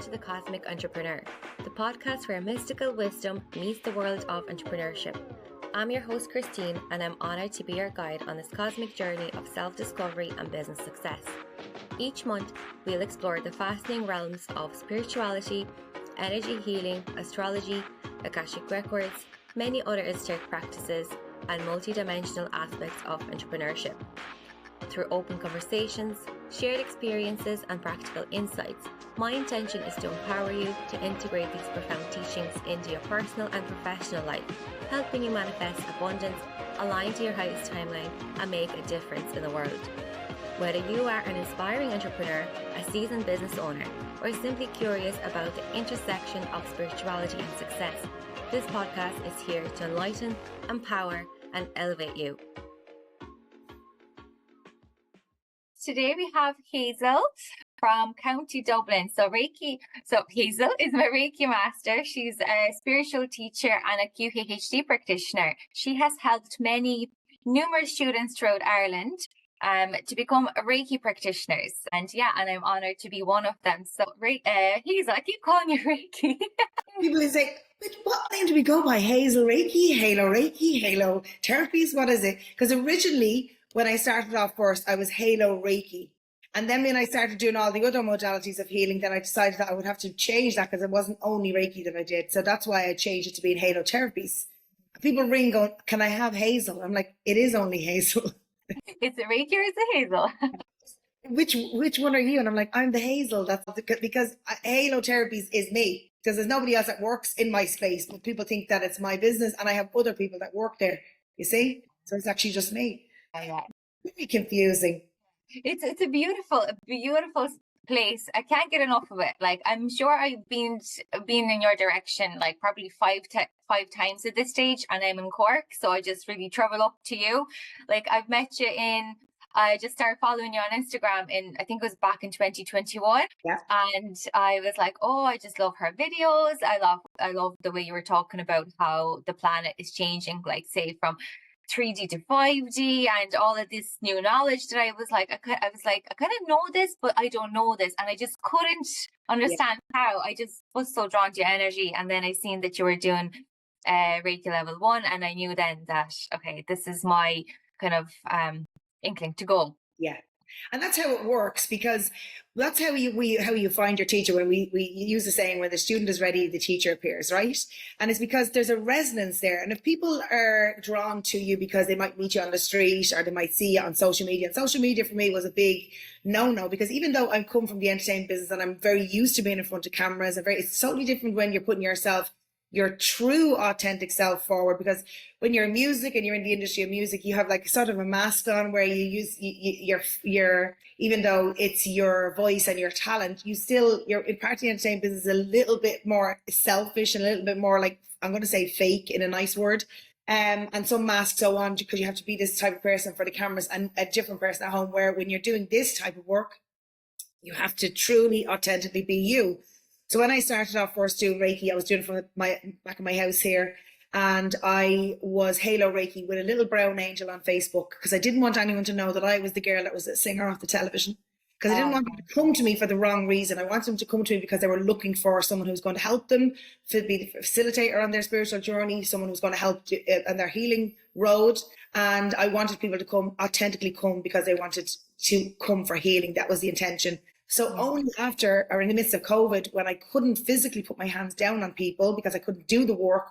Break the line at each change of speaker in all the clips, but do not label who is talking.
to The Cosmic Entrepreneur, the podcast where mystical wisdom meets the world of entrepreneurship. I'm your host, Crystaline, and I'm honoured to be your guide on this cosmic journey of self-discovery and business success. Each month, we'll explore the fascinating realms of spirituality, energy healing, astrology, Akashic records, many other esoteric practices, and multidimensional aspects of entrepreneurship. Through open conversations, shared experiences, and practical insights, my intention is to empower you to integrate these profound teachings into your personal and professional life, helping you manifest abundance, align to your highest timeline, and make a difference in the world. Whether you are an inspiring entrepreneur, a seasoned business owner, or simply curious about the intersection of spirituality and success, this podcast is here to enlighten, empower, and elevate you. Today we have Hazel from County Dublin. So Hazel is my Reiki Master. She's a spiritual teacher and a QHHT practitioner. She has helped numerous students throughout Ireland to become Reiki practitioners. And I'm honoured to be one of them. So Hazel, I keep calling you Reiki.
People say, what name do we go by? Hazel Reiki, Halo Therapies? What is it? Because originally, when I started off first, I was Halo Reiki. And then when I started doing all the other modalities of healing, then I decided that I would have to change that because it wasn't only Reiki that I did. So that's why I changed it to being Halo Therapies. People ring going, can I have Hazel? I'm like, it is only Hazel.
Is it Reiki or is it Hazel?
Which one are you? And I'm like, I'm the Hazel. That's because Halo Therapies is me. Because there's nobody else that works in my space. But people think that it's my business and I have other people that work there. You see? So it's actually just me.
Yeah.
Very confusing.
It's a beautiful place. I can't get enough of it. Like, I'm sure I've been in your direction like probably five times at this stage, and I'm in Cork, so I just really travel up to you. Like, I've met you I just started following you on Instagram I think it was back in 2021.
Yeah.
And I was like, oh, I just love her videos. I love the way you were talking about how the planet is changing, like say from 3D to 5D and all of this new knowledge that I was like, I kind of know this, but I don't know this. And I just couldn't understand how. I just was so drawn to your energy. And then I seen that you were doing Reiki level 1. And I knew then that, okay, this is my kind of inkling to go.
Yeah. And that's how it works, because that's how you find your teacher. When we use the saying, when the student is ready, the teacher appears, right? And it's because there's a resonance there. And if people are drawn to you because they might meet you on the street or they might see you on social media, and social media for me was a big no, because even though I come from the entertainment business and I'm very used to being in front of cameras, it's totally different when you're putting your true authentic self forward. Because when you're in music and you're in the industry of music, you have like sort of a mask on where you use your even though it's your voice and your talent, you're in part of the entertainment business a little bit more selfish and a little bit more like, I'm going to say fake in a nice word. And some masks go on because you have to be this type of person for the cameras and a different person at home, where when you're doing this type of work, you have to truly authentically be you. So when I started off first doing Reiki, I was doing it from back in my house here, and I was Halo Reiki with a little brown angel on Facebook, because I didn't want anyone to know that I was the girl that was a singer off the television, because I didn't want them to come to me for the wrong reason. I wanted them to come to me because they were looking for someone who's going to help them, to be the facilitator on their spiritual journey, someone who's going to help on their healing road. And I wanted people to authentically come because they wanted to come for healing. That was the intention. So only after, or in the midst of COVID, when I couldn't physically put my hands down on people because I couldn't do the work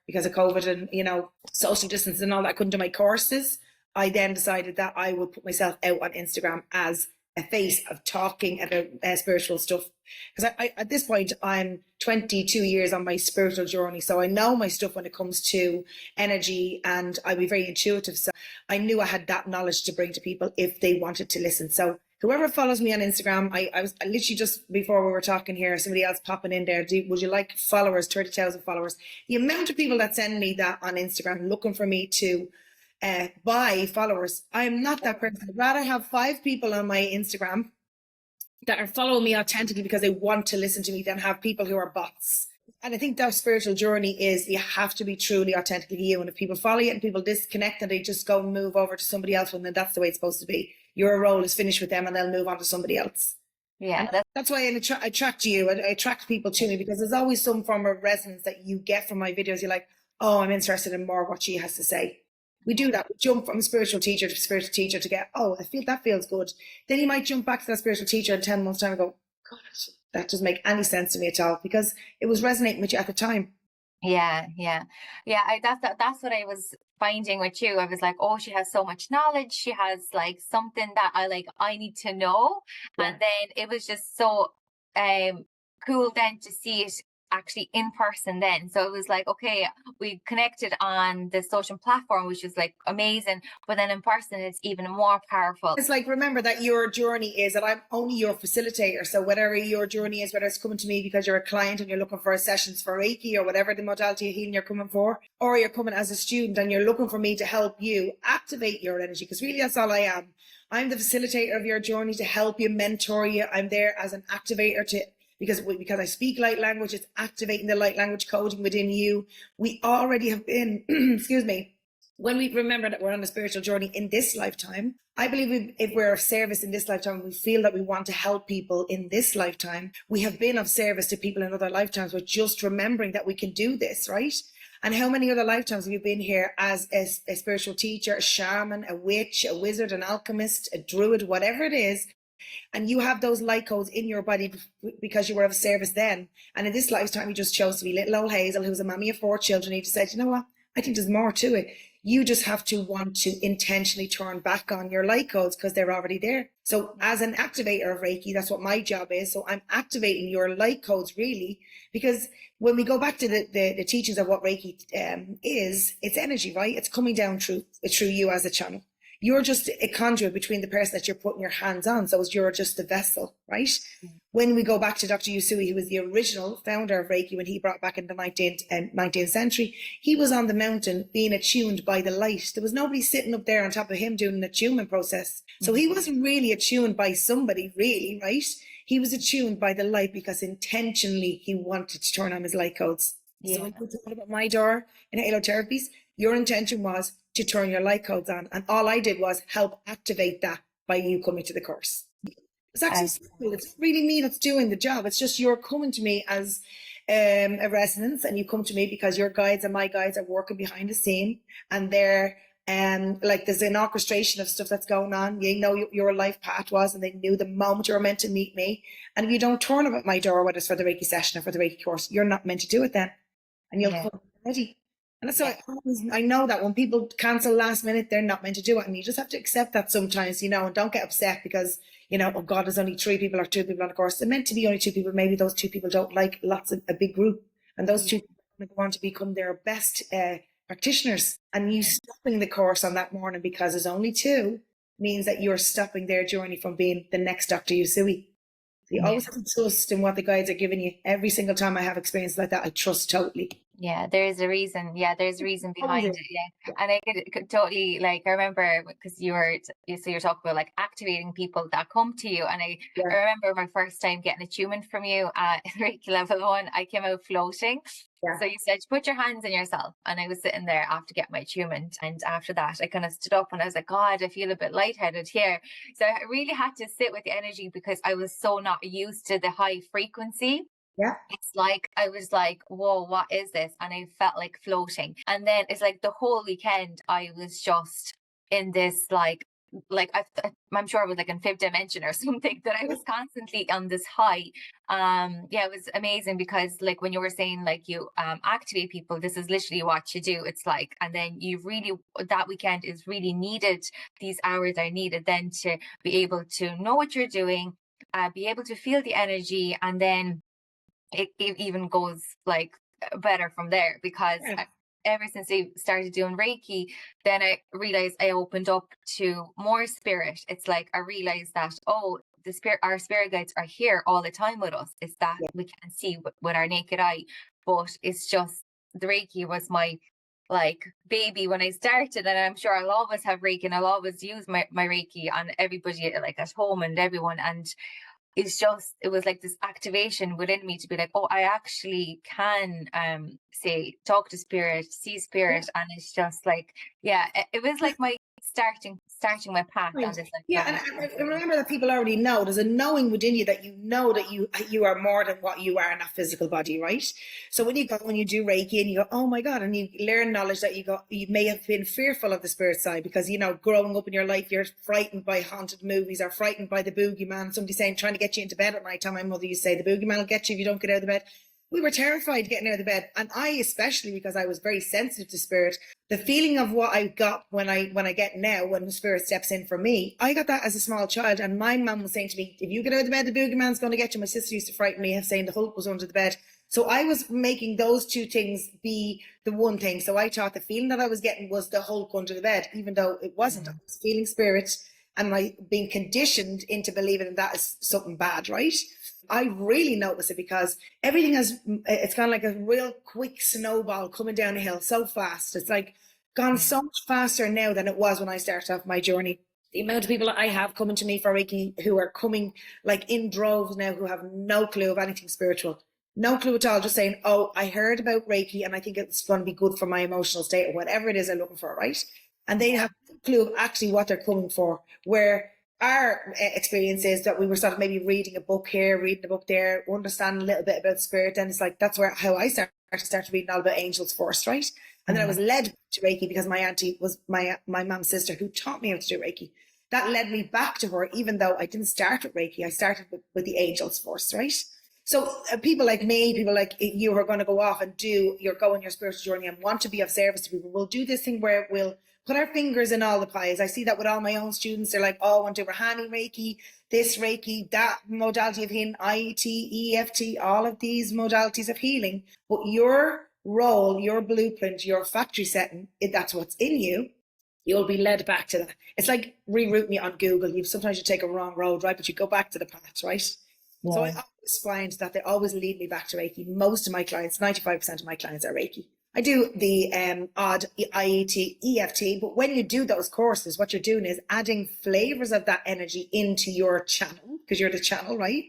because of COVID and, social distance and all that, I couldn't do my courses, I then decided that I would put myself out on Instagram as a face of talking about spiritual stuff. Because I at this point, I'm 22 years on my spiritual journey. So I know my stuff when it comes to energy, and I'd be very intuitive. So I knew I had that knowledge to bring to people if they wanted to listen. So whoever follows me on Instagram, I was literally just before we were talking here, somebody else popping in there, would you like followers, 30,000 followers? The amount of people that send me that on Instagram looking for me to buy followers, I am not that person. I'd rather have 5 people on my Instagram that are following me authentically because they want to listen to me than have people who are bots. And I think that spiritual journey is, you have to be truly authentically you. And if people follow you and people disconnect and they just go and move over to somebody else, well, then that's the way it's supposed to be. Your role is finished with them and they'll move on to somebody else.
Yeah,
And that's why I attract you. I attract people to me because there's always some form of resonance that you get from my videos. You're like, oh, I'm interested in more what she has to say. We do that. We jump from spiritual teacher to spiritual teacher to get, oh, I feel that feels good. Then you might jump back to that spiritual teacher in 10 months' time and go, God, that doesn't make any sense to me at all because it was resonating with you at the time.
yeah, yeah, yeah. That's what I was finding with you. I was like, oh, she has so much knowledge. She has like something that I need to know.
Yeah.
And then it was just so cool then to see it actually in person then. So it was like, okay, we connected on the social platform, which is like amazing, but then in person it's even more powerful.
It's like, remember that your journey is that I'm only your facilitator. So whatever your journey is, whether it's coming to me because you're a client and you're looking for sessions for Reiki or whatever the modality of healing you're coming for, or you're coming as a student and you're looking for me to help you activate your energy, because really that's all I am. I'm the facilitator of your journey to help you, mentor you. I'm there as an activator because I speak light language, it's activating the light language coding within you. We already have been, excuse me, when we remember that we're on a spiritual journey in this lifetime, I believe if we're of service in this lifetime, we feel that we want to help people in this lifetime, we have been of service to people in other lifetimes. We're just remembering that we can do this, right? And how many other lifetimes have you been here as a spiritual teacher, a shaman, a witch, a wizard, an alchemist, a druid, whatever it is, and you have those light codes in your body because you were of service then. And in this lifetime, you just chose to be little old Hazel, who's a mommy of 4 children. You just said, you know what? I think there's more to it. You just have to want to intentionally turn back on your light codes because they're already there. So as an activator of Reiki, that's what my job is. So I'm activating your light codes really, because when we go back to the teachings of what Reiki is, it's energy, right? It's coming down through you as a channel. You're just a conduit between the person that you're putting your hands on. So you're just the vessel, right? Mm-hmm. When we go back to Dr. Usui, who was the original founder of Reiki, when he brought back in the 19th century, he was on the mountain being attuned by the light. There was nobody sitting up there on top of him doing an attunement process. So he wasn't really attuned by somebody, really, right? He was attuned by the light because intentionally he wanted to turn on his light codes. Yeah. So when you talk about my door in Halo Therapies, your intention was to turn your light codes on. And all I did was help activate that by you coming to the course. It's actually simple. It's really me that's doing the job. It's just you're coming to me as a resonance, and you come to me because your guides and my guides are working behind the scene, and they're like there's an orchestration of stuff that's going on. You know your life path was, and they knew the moment you were meant to meet me. And if you don't turn up at my door, whether it's for the Reiki session or for the Reiki course, you're not meant to do it then. And you'll come ready. And that's why I know that when people cancel last minute, they're not meant to do it. And you just have to accept that sometimes, and don't get upset because, oh God, there's only 3 people or 2 people on the course. They're meant to be only 2 people. Maybe those 2 people don't like a big group. And those 2 people want to become their best practitioners. And you stopping the course on that morning because there's only 2 means that you're stopping their journey from being the next Dr. Usui. You always have to trust in what the guides are giving you. Every single time I have experiences like that, I trust totally.
Yeah, there's a reason. Yeah, there's a reason behind it. Yeah, and I could totally I remember because you're talking about like activating people that come to you, and I remember my first time getting attunement from you at Reiki level 1. I came out floating. Yeah. So you said, put your hands on yourself. And I was sitting there after getting my attunement. And after that, I kind of stood up and I was like, God, I feel a bit lightheaded here. So I really had to sit with the energy because I was so not used to the high frequency.
Yeah.
It's like, I was like, whoa, what is this? And I felt like floating. And then it's like the whole weekend, I was just in this I'm sure it was like in 5th dimension or something, that I was constantly on this high. It was amazing because like when you were saying like you activate people, this is literally what you do. It's like, and then you really, that weekend is really needed. These hours are needed then to be able to know what you're doing, be able to feel the energy, and then it even goes like better from there because ever since I started doing Reiki, then I realized I opened up to more spirit. It's like I realized that, our spirit guides are here all the time with us. It's that we can't see with our naked eye, but it's just the Reiki was my like baby when I started, and I'm sure I'll always have Reiki and I'll always use my Reiki on everybody like at home and everyone. And it was like this activation within me to be like, oh, I actually can talk to spirit, see spirit. And it's just like, it was like my starting my path on
Right.
this like
Yeah, and I remember that people already know. There's a knowing within you that you know that you are more than what you are in that physical body, right? So when you go and you do Reiki and you go, oh my God, and you learn knowledge that you may have been fearful of the spirit side because, you know, growing up in your life, you're frightened by haunted movies or frightened by the boogeyman. Somebody saying, trying to get you into bed at night time. My mother used to say, the boogeyman will get you if you don't get out of the bed. We were terrified getting out of the bed. And I, especially because I was very sensitive to spirit, the feeling of what I got when I get now, when the spirit steps in for me, I got that as a small child. And my mum was saying to me, if you get out of the bed, the boogeyman's going to get you. My sister used to frighten me, saying the Hulk was under the bed. So I was making those two things be the one thing. So I thought the feeling that I was getting was the Hulk under the bed, even though it wasn't. I was feeling spirit and I being conditioned into believing that is something bad, right? I really notice it because everything it's gone like a real quick snowball coming down a hill so fast. It's like gone so much faster now than it was when I started off my journey. The amount of people I have coming to me for Reiki who are coming like in droves now who have no clue of anything spiritual. No clue at all, just saying, oh, I heard about Reiki and I think it's going to be good for my emotional state or whatever it is they're looking for, right? And they have no clue of actually what they're coming for, where our experience is that we were sort of maybe reading a book here, reading a book there, understanding a little bit about spirit. And it's like, that's how I started reading all about angels first, right? And then I was led to Reiki because my auntie was my mom's sister who taught me how to do Reiki. That led me back to her, even though I didn't start with Reiki. I started with the angels first, right? So people like me, people like you who are going to go off and go on your spiritual journey and want to be of service to people, we'll do this thing where we'll put our fingers in all the pies. I see that with all my own students. They're like, oh, I want to do Rahani Reiki, this Reiki, that modality of healing, IET, EFT, all of these modalities of healing. But your role, your blueprint, your factory setting, that's what's in you. You'll be led back to that. It's like rerouting you on Google. Sometimes you take a wrong road, right? But you go back to the path, right? Yeah. So I always find that they always lead me back to Reiki. Most of my clients, 95% of my clients are Reiki. I do the odd IET, EFT, but when you do those courses, what you're doing is adding flavors of that energy into your channel, because you're the channel, right?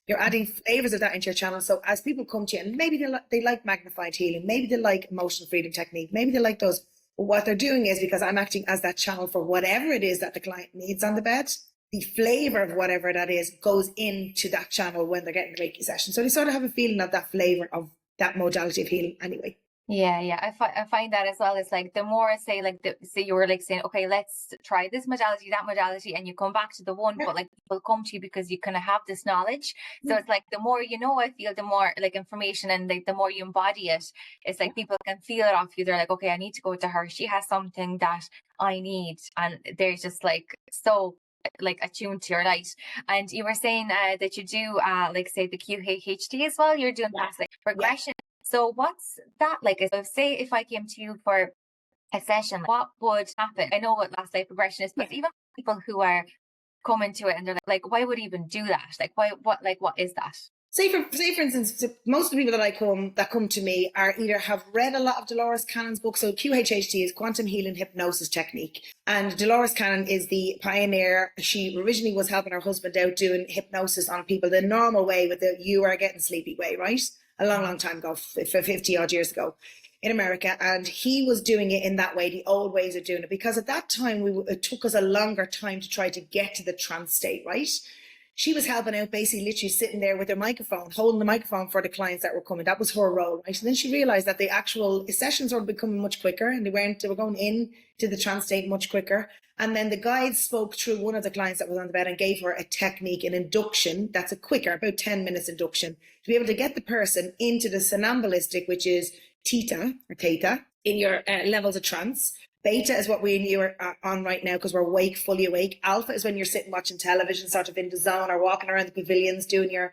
You're adding flavors of that into your channel. So as people come to you, and maybe they like magnified healing, maybe they like emotional freedom technique, maybe they like those. But what they're doing is, because I'm acting as that channel for whatever it is that the client needs on the bed, the flavor of whatever that is goes into that channel when they're getting the Reiki session. So they sort of have a feeling of that flavor of that modality of healing anyway.
Yeah. I find that as well. It's like the more I say, like, say you were like saying, okay, let's try this modality, that modality, and you come back to the one, but like people come to you because you kind of have this knowledge. So it's like the more you know, I feel the more like information and like the more you embody it, it's like people can feel it off you. They're like, okay, I need to go to her. She has something that I need, and they're just like so like attuned to your light. And you were saying that you do like say the QHHT as well. You're doing past like regression. So what's that like? So say if I came to you for a session, what would happen? I know what last life regression is, but even people who are coming to it and they're like, why would I even do that? Like, what is that?
Say for instance, most of the people that come to me are either have read a lot of Dolores Cannon's book. So QHHT is Quantum Healing Hypnosis Technique. And Dolores Cannon is the pioneer. She originally was helping her husband out doing hypnosis on people the normal way, with the you are getting sleepy way, right? A long time ago, 50 odd years ago in America. And he was doing it in that way, the old ways of doing it, because at that time, it took us a longer time to try to get to the trance state, right? She was helping out, basically literally sitting there with her microphone, holding the microphone for the clients that were coming. That was her role, right? And then she realized that the actual sessions were becoming much quicker, and they were going in to the trance state much quicker. And then the guide spoke through one of the clients that was on the bed and gave her a technique, an induction. That's a quicker, about 10 minutes induction, to be able to get the person into the somnambulistic, which is theta, in your levels of trance. Beta is what we and you are on right now because we're awake, fully awake. Alpha is when you're sitting watching television, sort of in the zone, or walking around the pavilions doing your,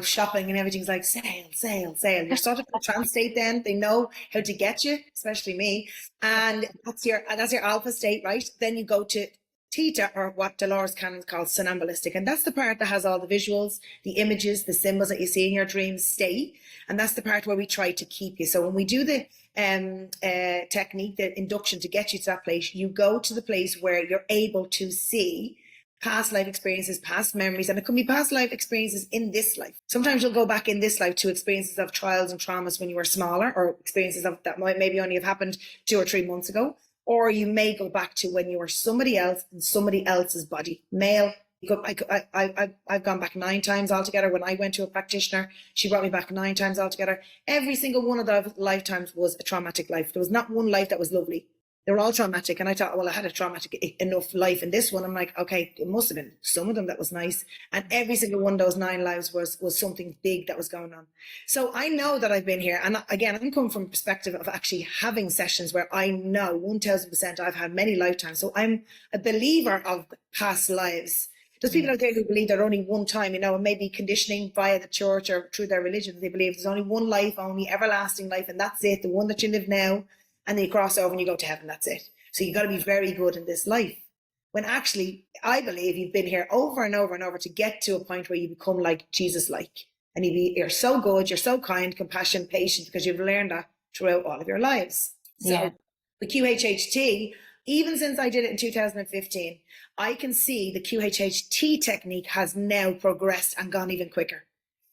shopping, and everything's like sail. You're sort of in the trance state then. They know how to get you, especially me. And that's your alpha state, right? Then you go to theta, or what Dolores Cannon calls somnambulistic. And that's the part that has all the visuals, the images, the symbols that you see in your dreams stay. And that's the part where we try to keep you. So when we do the technique, the induction to get you to that place, you go to the place where you're able to see past life experiences, past memories, and it can be past life experiences in this life. Sometimes you'll go back in this life to experiences of trials and traumas when you were smaller, or experiences of that might maybe only have happened 2 or 3 months ago. or you may go back to when you were somebody else in somebody else's body. Male, I've gone back 9 times altogether. When I went to a practitioner, she brought me back 9 times altogether. Every single one of those lifetimes was a traumatic life. There was not one life that was lovely. They were all traumatic. And I thought, well, I had a traumatic enough life in this one. I'm like, okay, it must have been some of them that was nice. And every single one of those 9 lives was something big that was going on. So I know that I've been here. And again, I'm coming from a perspective of actually having sessions where I know 1000% I've had many lifetimes. So I'm a believer of past lives. There's people out there who believe that only one time, and maybe conditioning via the church or through their religion. They believe there's only one life, only everlasting life, and that's it, the one that you live now. And then you cross over and you go to heaven, that's it. So you've got to be very good in this life. When actually, I believe you've been here over and over and over to get to a point where you become like Jesus-like. And you're so good, you're so kind, compassionate, patient, because you've learned that throughout all of your lives. So the QHHT, even since I did it in 2015, I can see the QHHT technique has now progressed and gone even quicker.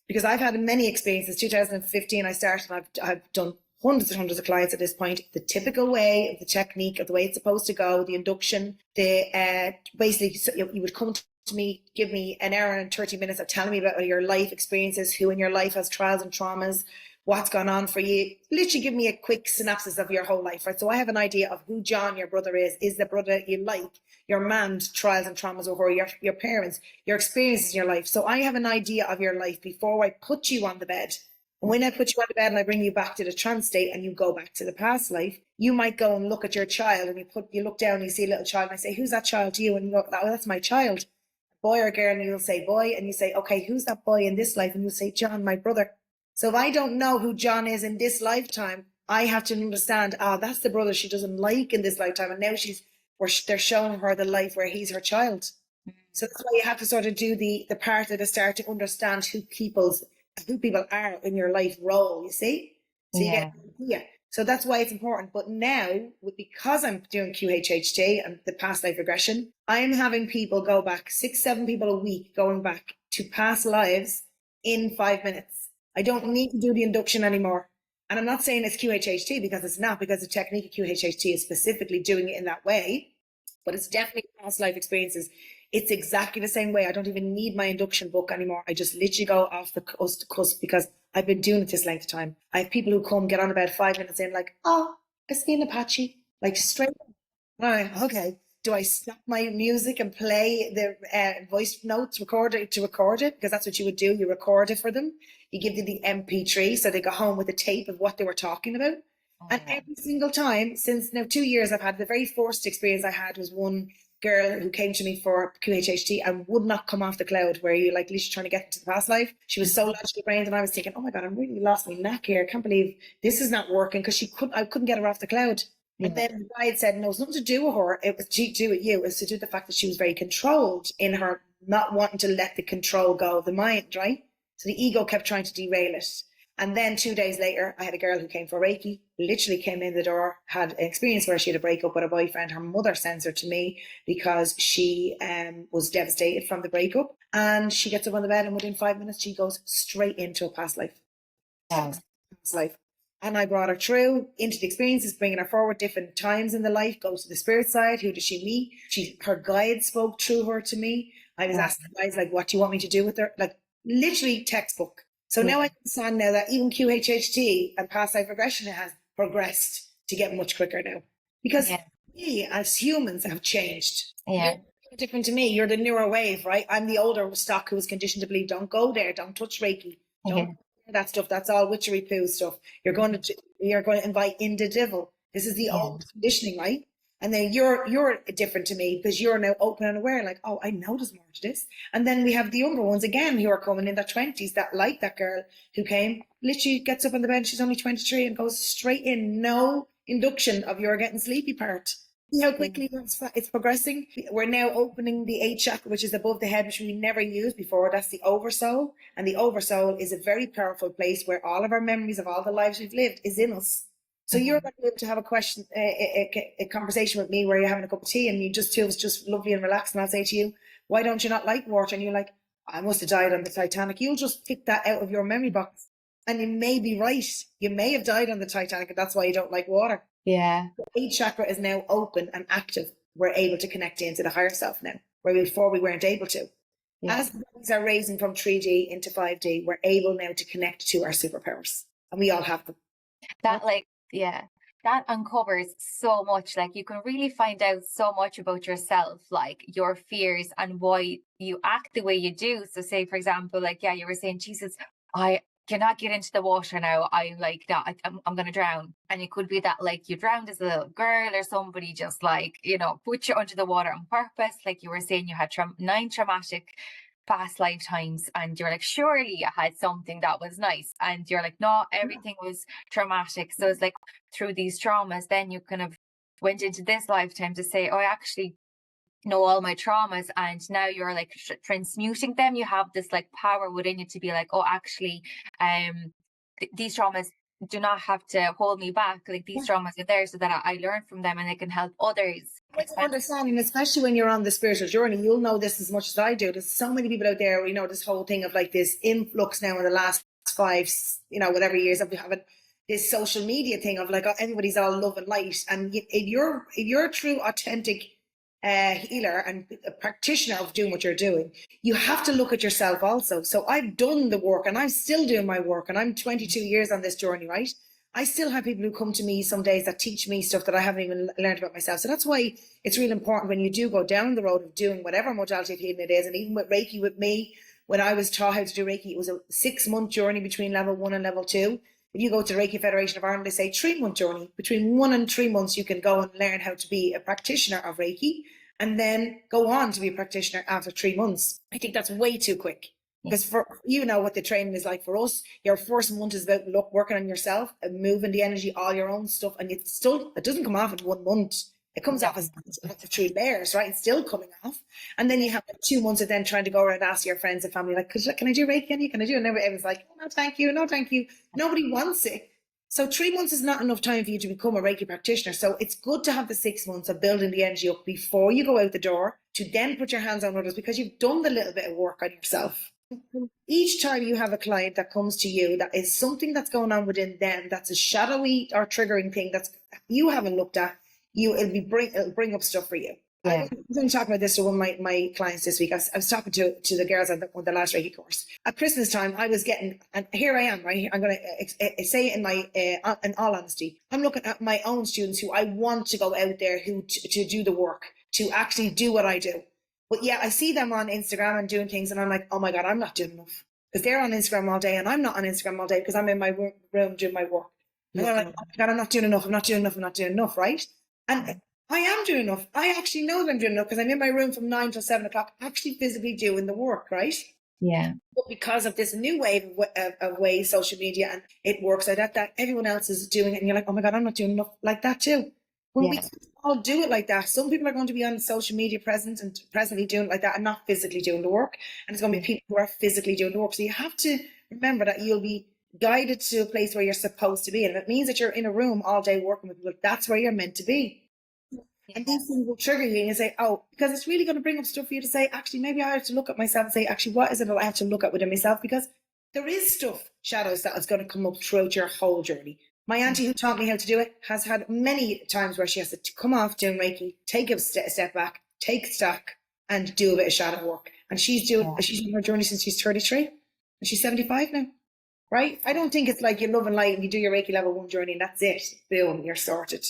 Because I've had many experiences. 2015, I started, and I've done hundreds of clients at this point. The typical way of the technique, of the way it's supposed to go, the induction, basically you would come to me, give me an hour and 30 minutes of telling me about your life experiences, who in your life has trials and traumas, what's gone on for you. Literally give me a quick synopsis of your whole life, right? So I have an idea of who John, your brother, is the brother you like, your man's trials and traumas over your parents, your experiences in your life. So I have an idea of your life before I put you on the bed. And when I put you on the bed and I bring you back to the trance state and you go back to the past life, you might go and look at your child, and you look down and you see a little child, and I say, who's that child to you? And you go, oh, that's my child, boy or girl. And you'll say boy, and you say, okay, who's that boy in this life? And you'll say, John, my brother. So if I don't know who John is in this lifetime, I have to understand, that's the brother she doesn't like in this lifetime. And now they're showing her the life where he's her child. So that's why you have to sort of do the part at the start to understand who people are in your life role, you see? So you get an idea. So that's why it's important. But now, because I'm doing QHHT and the past life regression, I'm having people go back, 6-7 people a week going back to past lives in 5 minutes. I don't need to do the induction anymore. And I'm not saying it's QHHT, because it's not, because the technique of QHHT is specifically doing it in that way. But it's definitely past life experiences. It's exactly the same way. I don't even need my induction book anymore. I just literally go off the cusp because I've been doing it this length of time. I have people who come, get on about 5 minutes in, like, oh, I see an Apache, like straight. All right, okay. Do I stop my music and play the voice notes, record it? Because that's what you would do. You record it for them. You give them the MP3 so they go home with a tape of what they were talking about. And every single time since now 2 years, I've had the very first experience I had was one girl who came to me for QHHT and would not come off the cloud, where you like literally trying to get into the past life. She was so logically brained, and I was thinking, oh my God, I'm really lost my neck here. I can't believe this is not working, because I couldn't get her off the cloud. And then the guy had said, no, it's nothing to do with her. It was to do with you. It was to do with the fact that she was very controlled in her not wanting to let the control go of the mind, right? So the ego kept trying to derail it. And then 2 days later, I had a girl who came for Reiki, literally came in the door, had an experience where she had a breakup with a boyfriend. Her mother sends her to me because she was devastated from the breakup. And she gets up on the bed, and within 5 minutes, she goes straight into a past life. Past life. And I brought her through into the experiences, bringing her forward different times in the life, goes to the spirit side. Who does she meet? Her guide spoke through her to me. I was asking guys, like, what do you want me to do with her? Like, literally textbook. So now I understand now that even QHHT and past life regression has progressed to get much quicker now. Because we as humans have changed. Yeah. You're different to me. You're the newer wave, right? I'm the older stock who was conditioned to believe, don't go there, don't touch Reiki, don't do that stuff. That's all witchery poo stuff. You're going to invite in the devil. This is the old conditioning, right? And then you're different to me because you're now open and aware, like, oh, I know there's more to this. And then we have the younger ones again who are coming in their 20s that like that girl who came, literally gets up on the bed, she's only 23 and goes straight in, no induction of your getting sleepy part. See how quickly it's progressing? We're now opening the 8th chakra, which is above the head, which we never used before. That's the oversoul. And the oversoul is a very powerful place where all of our memories of all the lives we've lived is in us. So you're going to be able to have a conversation with me where you're having a cup of tea and you just feel it's just lovely and relaxed. And I'll say to you, why don't you not like water? And you're like, I must have died on the Titanic. You'll just pick that out of your memory box. And you may be right. You may have died on the Titanic, and that's why you don't like water.
Yeah.
The eighth chakra is now open and active. We're able to connect into the higher self now, where before we weren't able to.
Yeah.
As bodies are raising from 3D into 5D, we're able now to connect to our superpowers, and we all have them.
That like, yeah, that uncovers so much. Like you can really find out so much about yourself, like your fears and why you act the way you do. So say, for example, like, yeah, you were saying, Jesus, I cannot get into the water now. I like that. I'm going to drown. And it could be that like you drowned as a little girl or somebody just like, you know, put you under the water on purpose. Like you were saying, you had 9 traumatic past lifetimes, and you're like, surely you had something that was nice, and you're like, no, everything was traumatic. So it's like through these traumas then you kind of went into this lifetime to say, oh, I actually know all my traumas, and now you're like transmuting them. You have this like power within you to be like, oh, actually these traumas do not have to hold me back. Like these traumas are there so that I learn from them and I can help others.
Understanding, especially when you're on the spiritual journey, you'll know this as much as I do. There's so many people out there, we know this whole thing of like this influx now in the last 5, whatever years that we have this social media thing of like, oh, everybody's all love and light. And if you're a true, authentic healer and a practitioner of doing what you're doing, you have to look at yourself also. So I've done the work and I'm still doing my work, and I'm 22 years on this journey, right? I still have people who come to me some days that teach me stuff that I haven't even learned about myself. So that's why it's really important when you do go down the road of doing whatever modality of healing it is. And even with Reiki, with me, when I was taught how to do Reiki, it was a 6-month journey between level 1 and level 2. If you go to the Reiki Federation of Ireland, they say 3-month journey. Between 1 and 3 months, you can go and learn how to be a practitioner of Reiki, and then go on to be a practitioner after 3 months. I think that's way too quick. Because for what the training is like for us, your first month is about working on yourself and moving the energy, all your own stuff, and it doesn't come off in 1 month. It comes off as through layers, right? It's still coming off, and then you have 2 months of then trying to go around and ask your friends and family, like, can I do Reiki? Can I do it? And everyone's like, no, thank you, no, thank you. Nobody wants it. So 3 months is not enough time for you to become a Reiki practitioner. So it's good to have the 6 months of building the energy up before you go out the door to then put your hands on others, because you've done the little bit of work on yourself. Each time you have a client that comes to you that is something that's going on within them, that's a shadowy or triggering thing that's you haven't looked at, it'll bring up stuff for you. Yeah. I was talking about this to one of my clients this week. I was talking to the girls on the last Reiki course. At Christmas time, I was getting, and here I am, right? I'm going to say it in all honesty. I'm looking at my own students who I want to go out there to do the work, to actually do what I do. But yeah, I see them on Instagram and doing things, and I'm like, oh my God, I'm not doing enough. Because they're on Instagram all day, and I'm not on Instagram all day because I'm in my room doing my work. And I'm like, oh my God, I'm not doing enough, right? And I am doing enough. I actually know that I'm doing enough because I'm in my room from 9 till 7 o'clock, actually physically doing the work, right? Yeah. But because of this new wave of way social media, and it works like that everyone else is doing it, and you're like, oh my God, I'm not doing enough like that too. Well, we all do it like that. Some people are going to be on social media presently doing it like that and not physically doing the work. And it's going to be people who are physically doing the work. So you have to remember that you'll be guided to a place where you're supposed to be. And if it means that you're in a room all day working with people, that's where you're meant to be. And these things will trigger you and you say, oh, because it's really going to bring up stuff for you to say, actually, maybe I have to look at myself and say, actually, what is it that I have to look at within myself? Because there is shadows that is going to come up throughout your whole journey. My auntie who taught me how to do it has had many times where she has to come off doing Reiki, take a step back, take stock, and do a bit of shadow work. And she's on her journey since she's 33, and she's 75 now, right? I don't think it's like you love and light and you do your Reiki level 1 journey and that's it. Boom, you're sorted.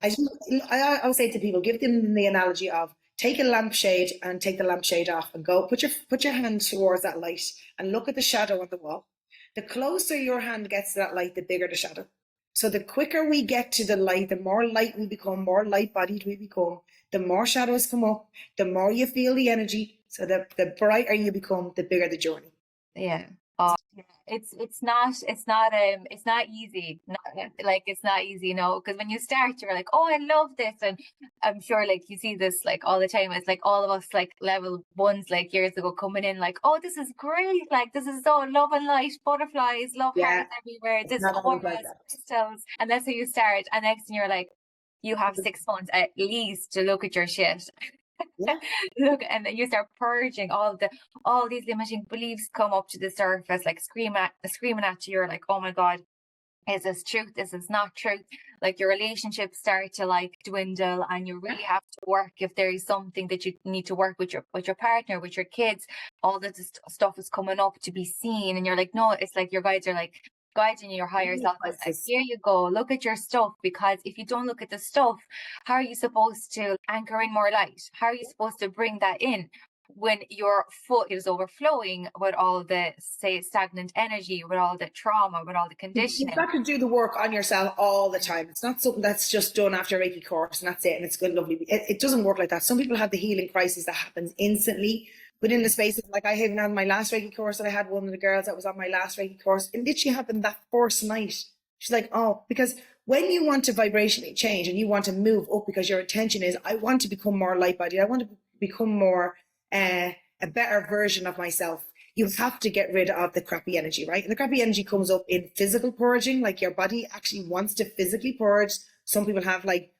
I always say to people, give them the analogy of take a lampshade and take the lampshade off and go put your hand towards that light and look at the shadow on the wall. The closer your hand gets to that light, the bigger the shadow. So the quicker we get to the light, the more light we become, more light-bodied we become, the more shadows come up, the more you feel the energy. So the brighter you become, the bigger the journey. Yeah.
It's not easy. It's not easy, because when you start, you're like, oh, I love this. And I'm sure like you see this like all the time. It's like all of us like level 1s like years ago coming in like, oh, this is great. Like this is so love and light, butterflies, love hearts everywhere. This auras, crystals. And that's how you start. And next thing you're like, you have 6 months at least to look at your shit. Yeah. Look, and then you start purging all these limiting beliefs come up to the surface, like screaming at you. You're like, oh my God, is this truth, is this not truth? Like your relationships start to like dwindle, and you really have to work if there is something that you need to work with your partner, with your kids. All this stuff is coming up to be seen, and you're like, no, it's like your guides are like guiding your higher self. It's like, here you go, look at your stuff, because if you don't look at the stuff, how are you supposed to anchor in more light? How are you supposed to bring that in when your foot is overflowing with all the, say, stagnant energy, with all the trauma, with all the conditioning?
You've got to do the work on yourself all the time. It's not something that's just done after a Reiki course and that's it, and it's good, lovely. It doesn't work like that. Some people have the healing crisis that happens instantly within the space of, like, I even had my last Reiki course, that I had one of the girls that was on my last Reiki course. It literally happened that first night. She's like, oh, because when you want to vibrationally change and you want to move up, because your intention is, I want to become more light body, I want to become more a better version of myself, you have to get rid of the crappy energy, right? And the crappy energy comes up in physical purging, like your body actually wants to physically purge. Some people have like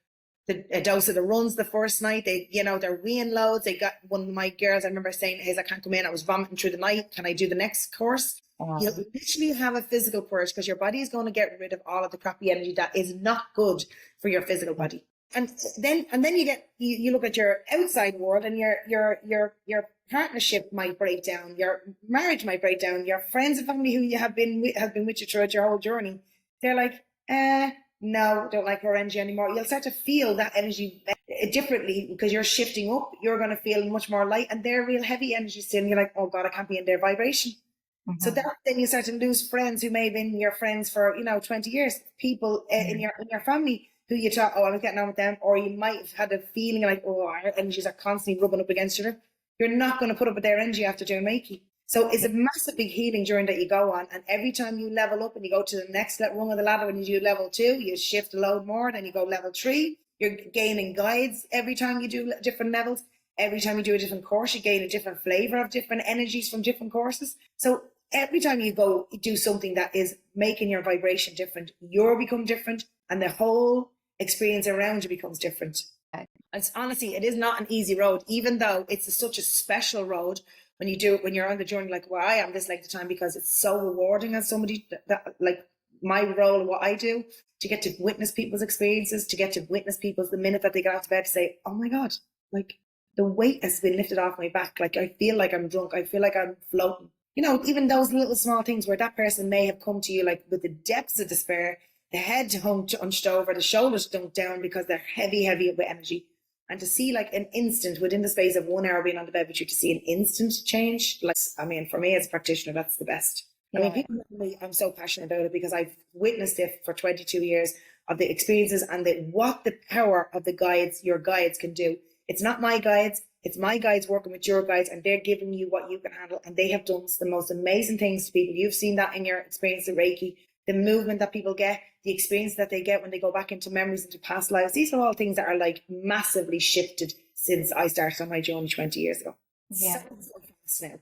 a dose of the runs the first night. They, they're weighing loads. They got, one of my girls, I remember saying, Hazel, I can't come in, I was vomiting through the night. Can I do the next course? You literally have a physical purge, because your body is going to get rid of all of the crappy energy that is not good for your physical body. And then you look at your outside world, and your partnership might break down, your marriage might break down, your friends and family who you have been with you throughout your whole journey, they're like, no, don't like her energy anymore. You'll start to feel that energy differently, because you're shifting up. You're going to feel much more light, and they're real heavy energy still, and you're like, oh God, I can't be in their vibration. So then you start to lose friends who may have been your friends for 20 years, people in your family who you thought, oh, I was getting on with them, or you might have had a feeling like, oh, our energies are constantly rubbing up against each other. You're not going to put up with their energy after doing Reiki. So it's a massive big healing journey that you go on, and every time you level up and you go to the next rung of the ladder, when you do level 2, you shift a load more, then you go level 3, you're gaining guides every time you do different levels. Every time you do a different course, you gain a different flavor of different energies from different courses. So every time you go do something that is making your vibration different, you'll become different, and the whole experience around you becomes different. It's honestly, it is not an easy road, even though it's such a special road when you do it, when you're on the journey, like where I am this length of time, because it's so rewarding as somebody that like my role and what I do, to get to witness people's experiences, to get to witness people's, the minute that they get out of bed, to say, oh my God, like the weight has been lifted off my back. Like I feel like I'm drunk. I feel like I'm floating. Even those little small things where that person may have come to you like with the depths of despair, the head hunched over, the shoulders dunked down because they're heavy with energy. And to see like an instant within the space of 1 hour being on the bed with you, to see an instant change, like, I mean, for me as a practitioner, that's the best. Yeah. I mean, people know me, I'm so passionate about it because I've witnessed it for 22 years of the experiences and what the power of the guides, your guides can do. It's not my guides, it's my guides working with your guides, and they're giving you what you can handle. And they have done the most amazing things to people. You've seen that in your experience of Reiki, the movement that people get, the experience that they get when they go back into memories, into past lives. These are all things that are like massively shifted since I started on my journey 20 years ago.
Yeah.
So fast now.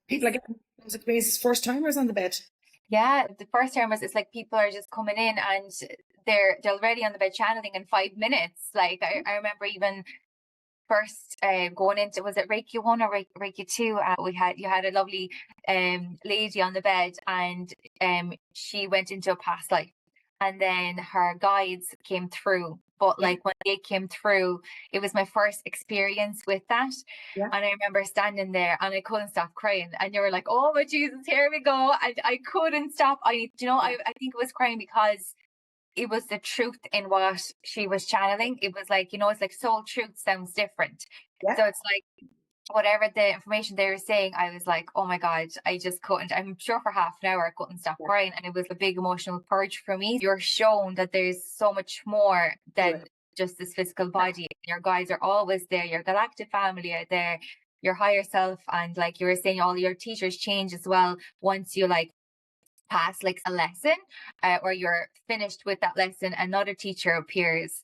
People are getting those experiences first timers on the bed.
Yeah, the first timers, it's like people are just coming in and they're already on the bed channeling in 5 minutes. Like I remember even first going into, was it Reiki 1 or Reiki 2? You had a lovely lady on the bed, and she went into a past life, and then her guides came through. But like when they came through, it was my first experience with that. Yeah. And I remember standing there and I couldn't stop crying. And you were like, oh my Jesus, here we go. And I couldn't stop. I think it was crying because it was the truth in what she was channeling. It was like, it's like soul truth sounds different. Yeah. So it's like whatever the information they were saying, I was like, oh my God, I just couldn't. I'm sure for half an hour I couldn't stop crying. And it was a big emotional purge for me. You're shown that there's so much more than just this physical body. Your guides are always there. Your galactic family are there. Your higher self. And like you were saying, all your teachers change as well once you like pass like a lesson or you're finished with that lesson, another teacher appears.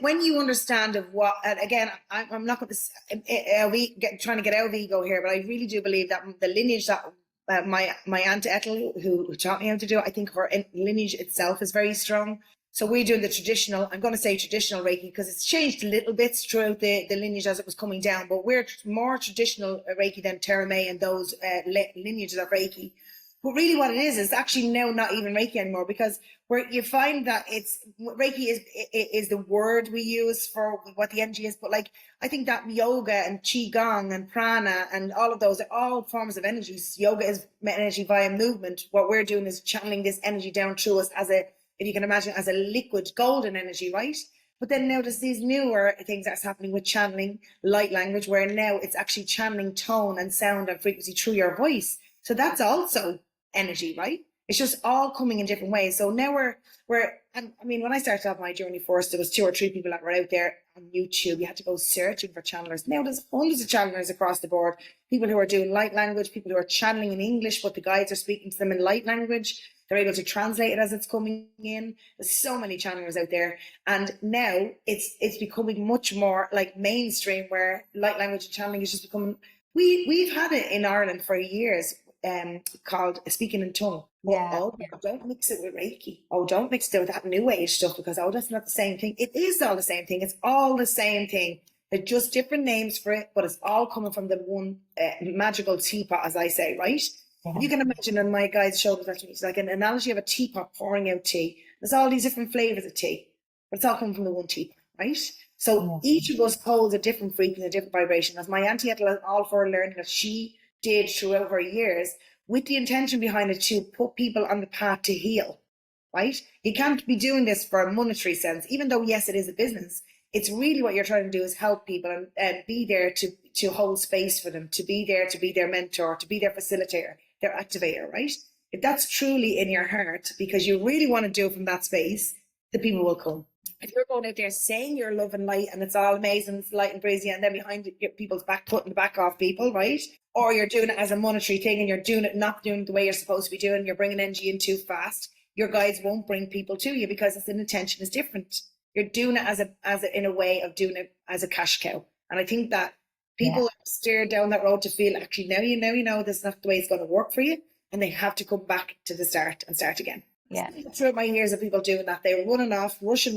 When you understand of what, and again, I'm not going to trying to get out of ego here, but I really do believe that the lineage that my Aunt Ethel, who taught me how to do it, I think her lineage itself is very strong. So we're doing the traditional, I'm going to say traditional Reiki because it's changed little bits throughout the lineage as it was coming down, but we're more traditional Reiki than Terra May and those lineages of Reiki. But really what it is actually now not even Reiki anymore, because where you find that it's Reiki is the word we use for what the energy is. But like, I think that yoga and Qigong and prana and all of those are all forms of energies. Yoga is energy via movement. What we're doing is channeling this energy down through us as a, if you can imagine, as a liquid golden energy, right? But then now there's these newer things that's happening with channeling light language, where now it's actually channeling tone and sound and frequency through your voice. So that's also energy, right? It's just all coming in different ways. So now and I mean, when I started off my journey first, there was 2 or 3 people that were out there on YouTube. You had to go searching for channelers. Now there's hundreds of channelers across the board. People who are doing light language, people who are channeling in English, but the guides are speaking to them in light language. They're able to translate it as it's coming in. There's so many channelers out there. And now it's becoming much more like mainstream, where light language and channeling is just becoming, we've had it in Ireland for years, called speaking in tongue. Don't mix it with Reiki. Don't mix it with that new age stuff, because that's not the same thing. It is all the same thing. It's all the same thing. They're just different names for it, but it's all coming from the one magical teapot, as I say, right? You can imagine on my guide's shoulders, actually, it's like an analogy of a teapot pouring out tea. There's all these different flavors of tea, but it's all coming from the one teapot, right? So each of us holds a different frequency, a different vibration. As my auntie had all of her learning that she did throughout her years, with the intention behind it to put people on the path to heal, right? You can't be doing this for a monetary sense, even though, yes, it is a business. It's really what you're trying to do is help people and be there to hold space for them, to be there, to be their mentor, to be their facilitator, their activator, right? If that's truly in your heart, because you really want to do it from that space, the people will come. If you're going out there saying you're love and light and it's all amazing, it's light and breezy, and then behind people's back, putting the back off people, right? Or you're doing it as a monetary thing and you're doing it, not doing it the way you're supposed to be doing, you're bringing energy in too fast, your guides won't bring people to you, because the intention is different. You're doing it as a in a way of doing it as a cash cow. And I think that people steer down that road to feel, actually, now you know this is not the way it's going to work for you, and they have to come back to the start and start again. Yeah. Throughout my years of people doing that, they were running off, rushing,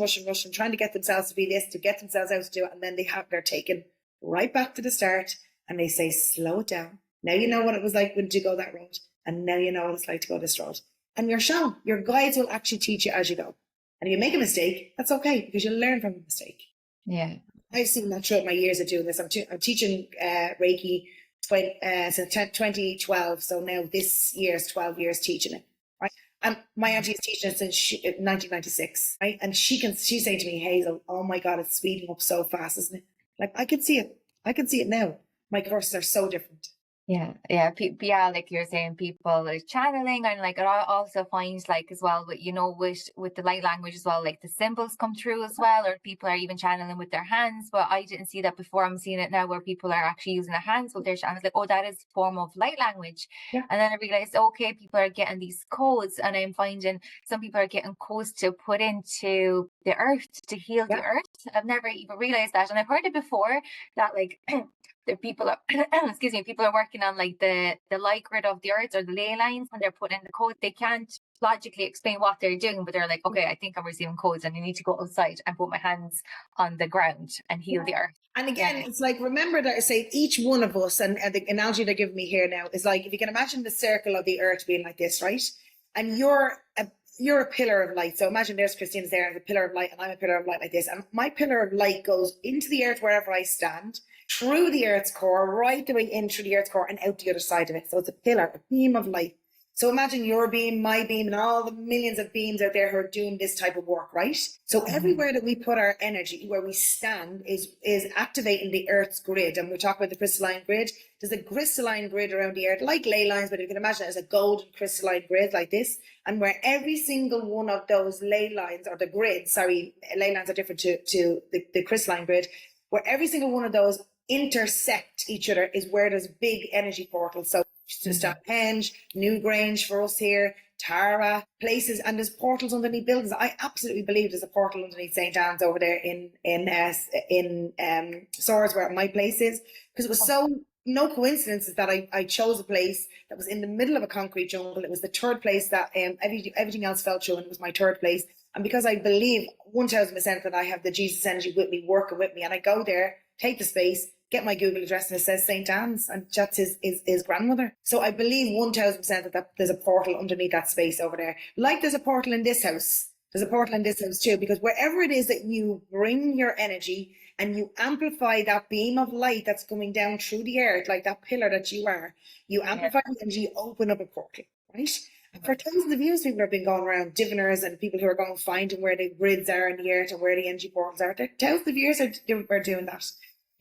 trying to get themselves to be this, to get themselves out to do it, and then they're taken right back to the start, and they say, slow it down. Now you know what it was like when to go that road, and now you know what it's like to go this road. And you're shown. Your guides will actually teach you as you go. And if you make a mistake, that's okay, because you'll learn from the mistake. Yeah. I've seen that throughout my years of doing this. I'm teaching Reiki since 2012, so now this year's 12 years teaching it. Right? And my auntie is teaching it since 1996, right? And she's saying to me, Hazel, oh my God, it's speeding up so fast, isn't it? Like, I can see it now. My courses are so different.
Yeah, like you're saying, people like channeling, and like I also find like as well, with the light language as well, like the symbols come through as well, or people are even channeling with their hands. But I didn't see that before. I'm seeing it now where people are actually using their hands with their channels. Like, that is a form of light language. Yeah. And then I realized, okay, people are getting these codes, and I'm finding some people are getting codes to put into the earth to heal the earth. I've never even realized that, and I've heard it before that like. The people are people are working on like the light grid of the earth or the ley lines, and they're putting in the code. They can't logically explain what they're doing, but they're like, okay, I think I'm receiving codes, and I need to go outside and put my hands on the ground and heal the earth.
And again, it's like, remember that I say each one of us, and the analogy they're giving me here now is like, if you can imagine the circle of the earth being like this, right? And you're a pillar of light. So imagine there's Christine's there as a pillar of light, and I'm a pillar of light like this. And my pillar of light goes into the earth wherever I stand, through the earth's core, right the way in through the earth's core and out the other side of it. So it's a pillar, a beam of light. So imagine your beam, my beam, and all the millions of beams out there who are doing this type of work, right? So everywhere that we put our energy, where we stand, is activating the earth's grid. And we talk about the crystalline grid. There's a crystalline grid around the earth, like ley lines, but you can imagine it as a golden crystalline grid like this. And where every single one of those ley lines, or the grids, ley lines are different to the crystalline grid, where every single one of those intersect each other is where there's big energy portals. So Stonehenge, Newgrange for us here, Tara, places, and there's portals underneath buildings. I absolutely believe there's a portal underneath St. Anne's over there in Swords, where my place is, because it was so no coincidences that I chose a place that was in the middle of a concrete jungle. It was the third place that everything else fell through, and it was my third place. And because I believe 1000% that I have the Jesus energy with me, working with me, and I go there, take the space, get my Google address and it says St. Anne's, and that's his grandmother. So I believe 1000% that there's a portal underneath that space over there. Like there's a portal in this house. There's a portal in this house too, because wherever it is that you bring your energy and you amplify that beam of light that's coming down through the earth, like that pillar that you are, you amplify the energy, you open up a portal, right? And for thousands of years, people have been going around, diviners and people who are going finding where the grids are in the earth and where the energy portals are. Thousands of years we're doing that.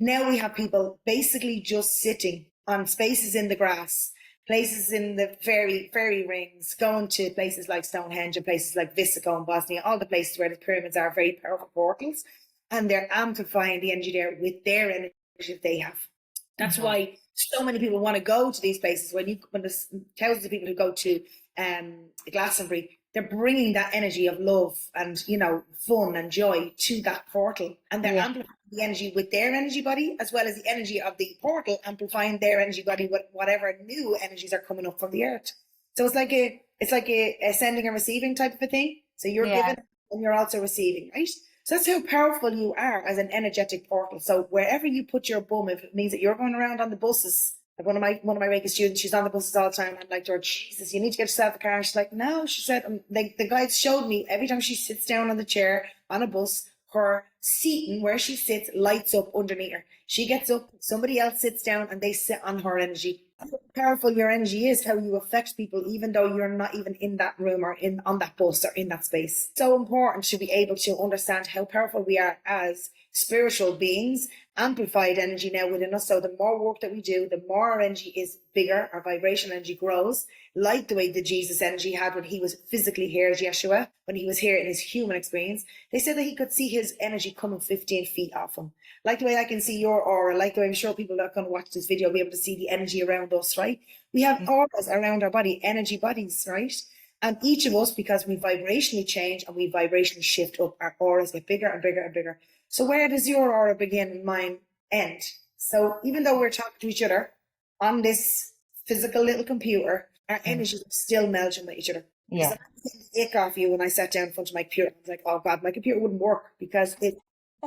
Now we have people basically just sitting on spaces in the grass, places in the fairy rings, going to places like Stonehenge and places like Visico in Bosnia, all the places where the pyramids are very powerful portals, and they're amplifying the energy there with their energy that they have. That's why so many people want to go to these places. When there's thousands of people who go to Glastonbury, they're bringing that energy of love and, you know, fun and joy to that portal, and they're amplifying the energy with their energy body, as well as the energy of the portal amplifying their energy body with whatever new energies are coming up from the earth. So it's like a sending and receiving type of a thing. So you're giving and you're also receiving, right? So that's how powerful you are as an energetic portal. So wherever you put your bum, if it means that you're going around on the buses, like one of my Reiki students, she's on the buses all the time. I'm like, Jesus, you need to get yourself a car. And she's like, no, she said, like the guide showed me every time she sits down on the chair on a bus, her seating where she sits lights up underneath her. She gets up, somebody else sits down, and they sit on her energy. How powerful your energy is, how you affect people, even though you're not even in that room or on that bus or in that space. So important to be able to understand how powerful we are as spiritual beings, amplified energy now within us. So the more work that we do, the more our energy is bigger, our vibration energy grows, like the way the Jesus energy had when he was physically here as Yeshua, when he was here in his human experience. They said that he could see his energy coming 15 feet off him. Like the way I can see your aura, like the way I'm sure people that are going to watch this video will be able to see the energy around us, right? We have auras around our body, energy bodies, right? And each of us, because we vibrationally change and we vibrationally shift up, our auras get bigger and bigger and bigger. So where does your aura begin and mine end? So even though we're talking to each other on this physical little computer, our energies are still melting with each other. Yeah. So I was getting the ick off you when I sat down in front of my computer. I was like, oh God, my computer wouldn't work because the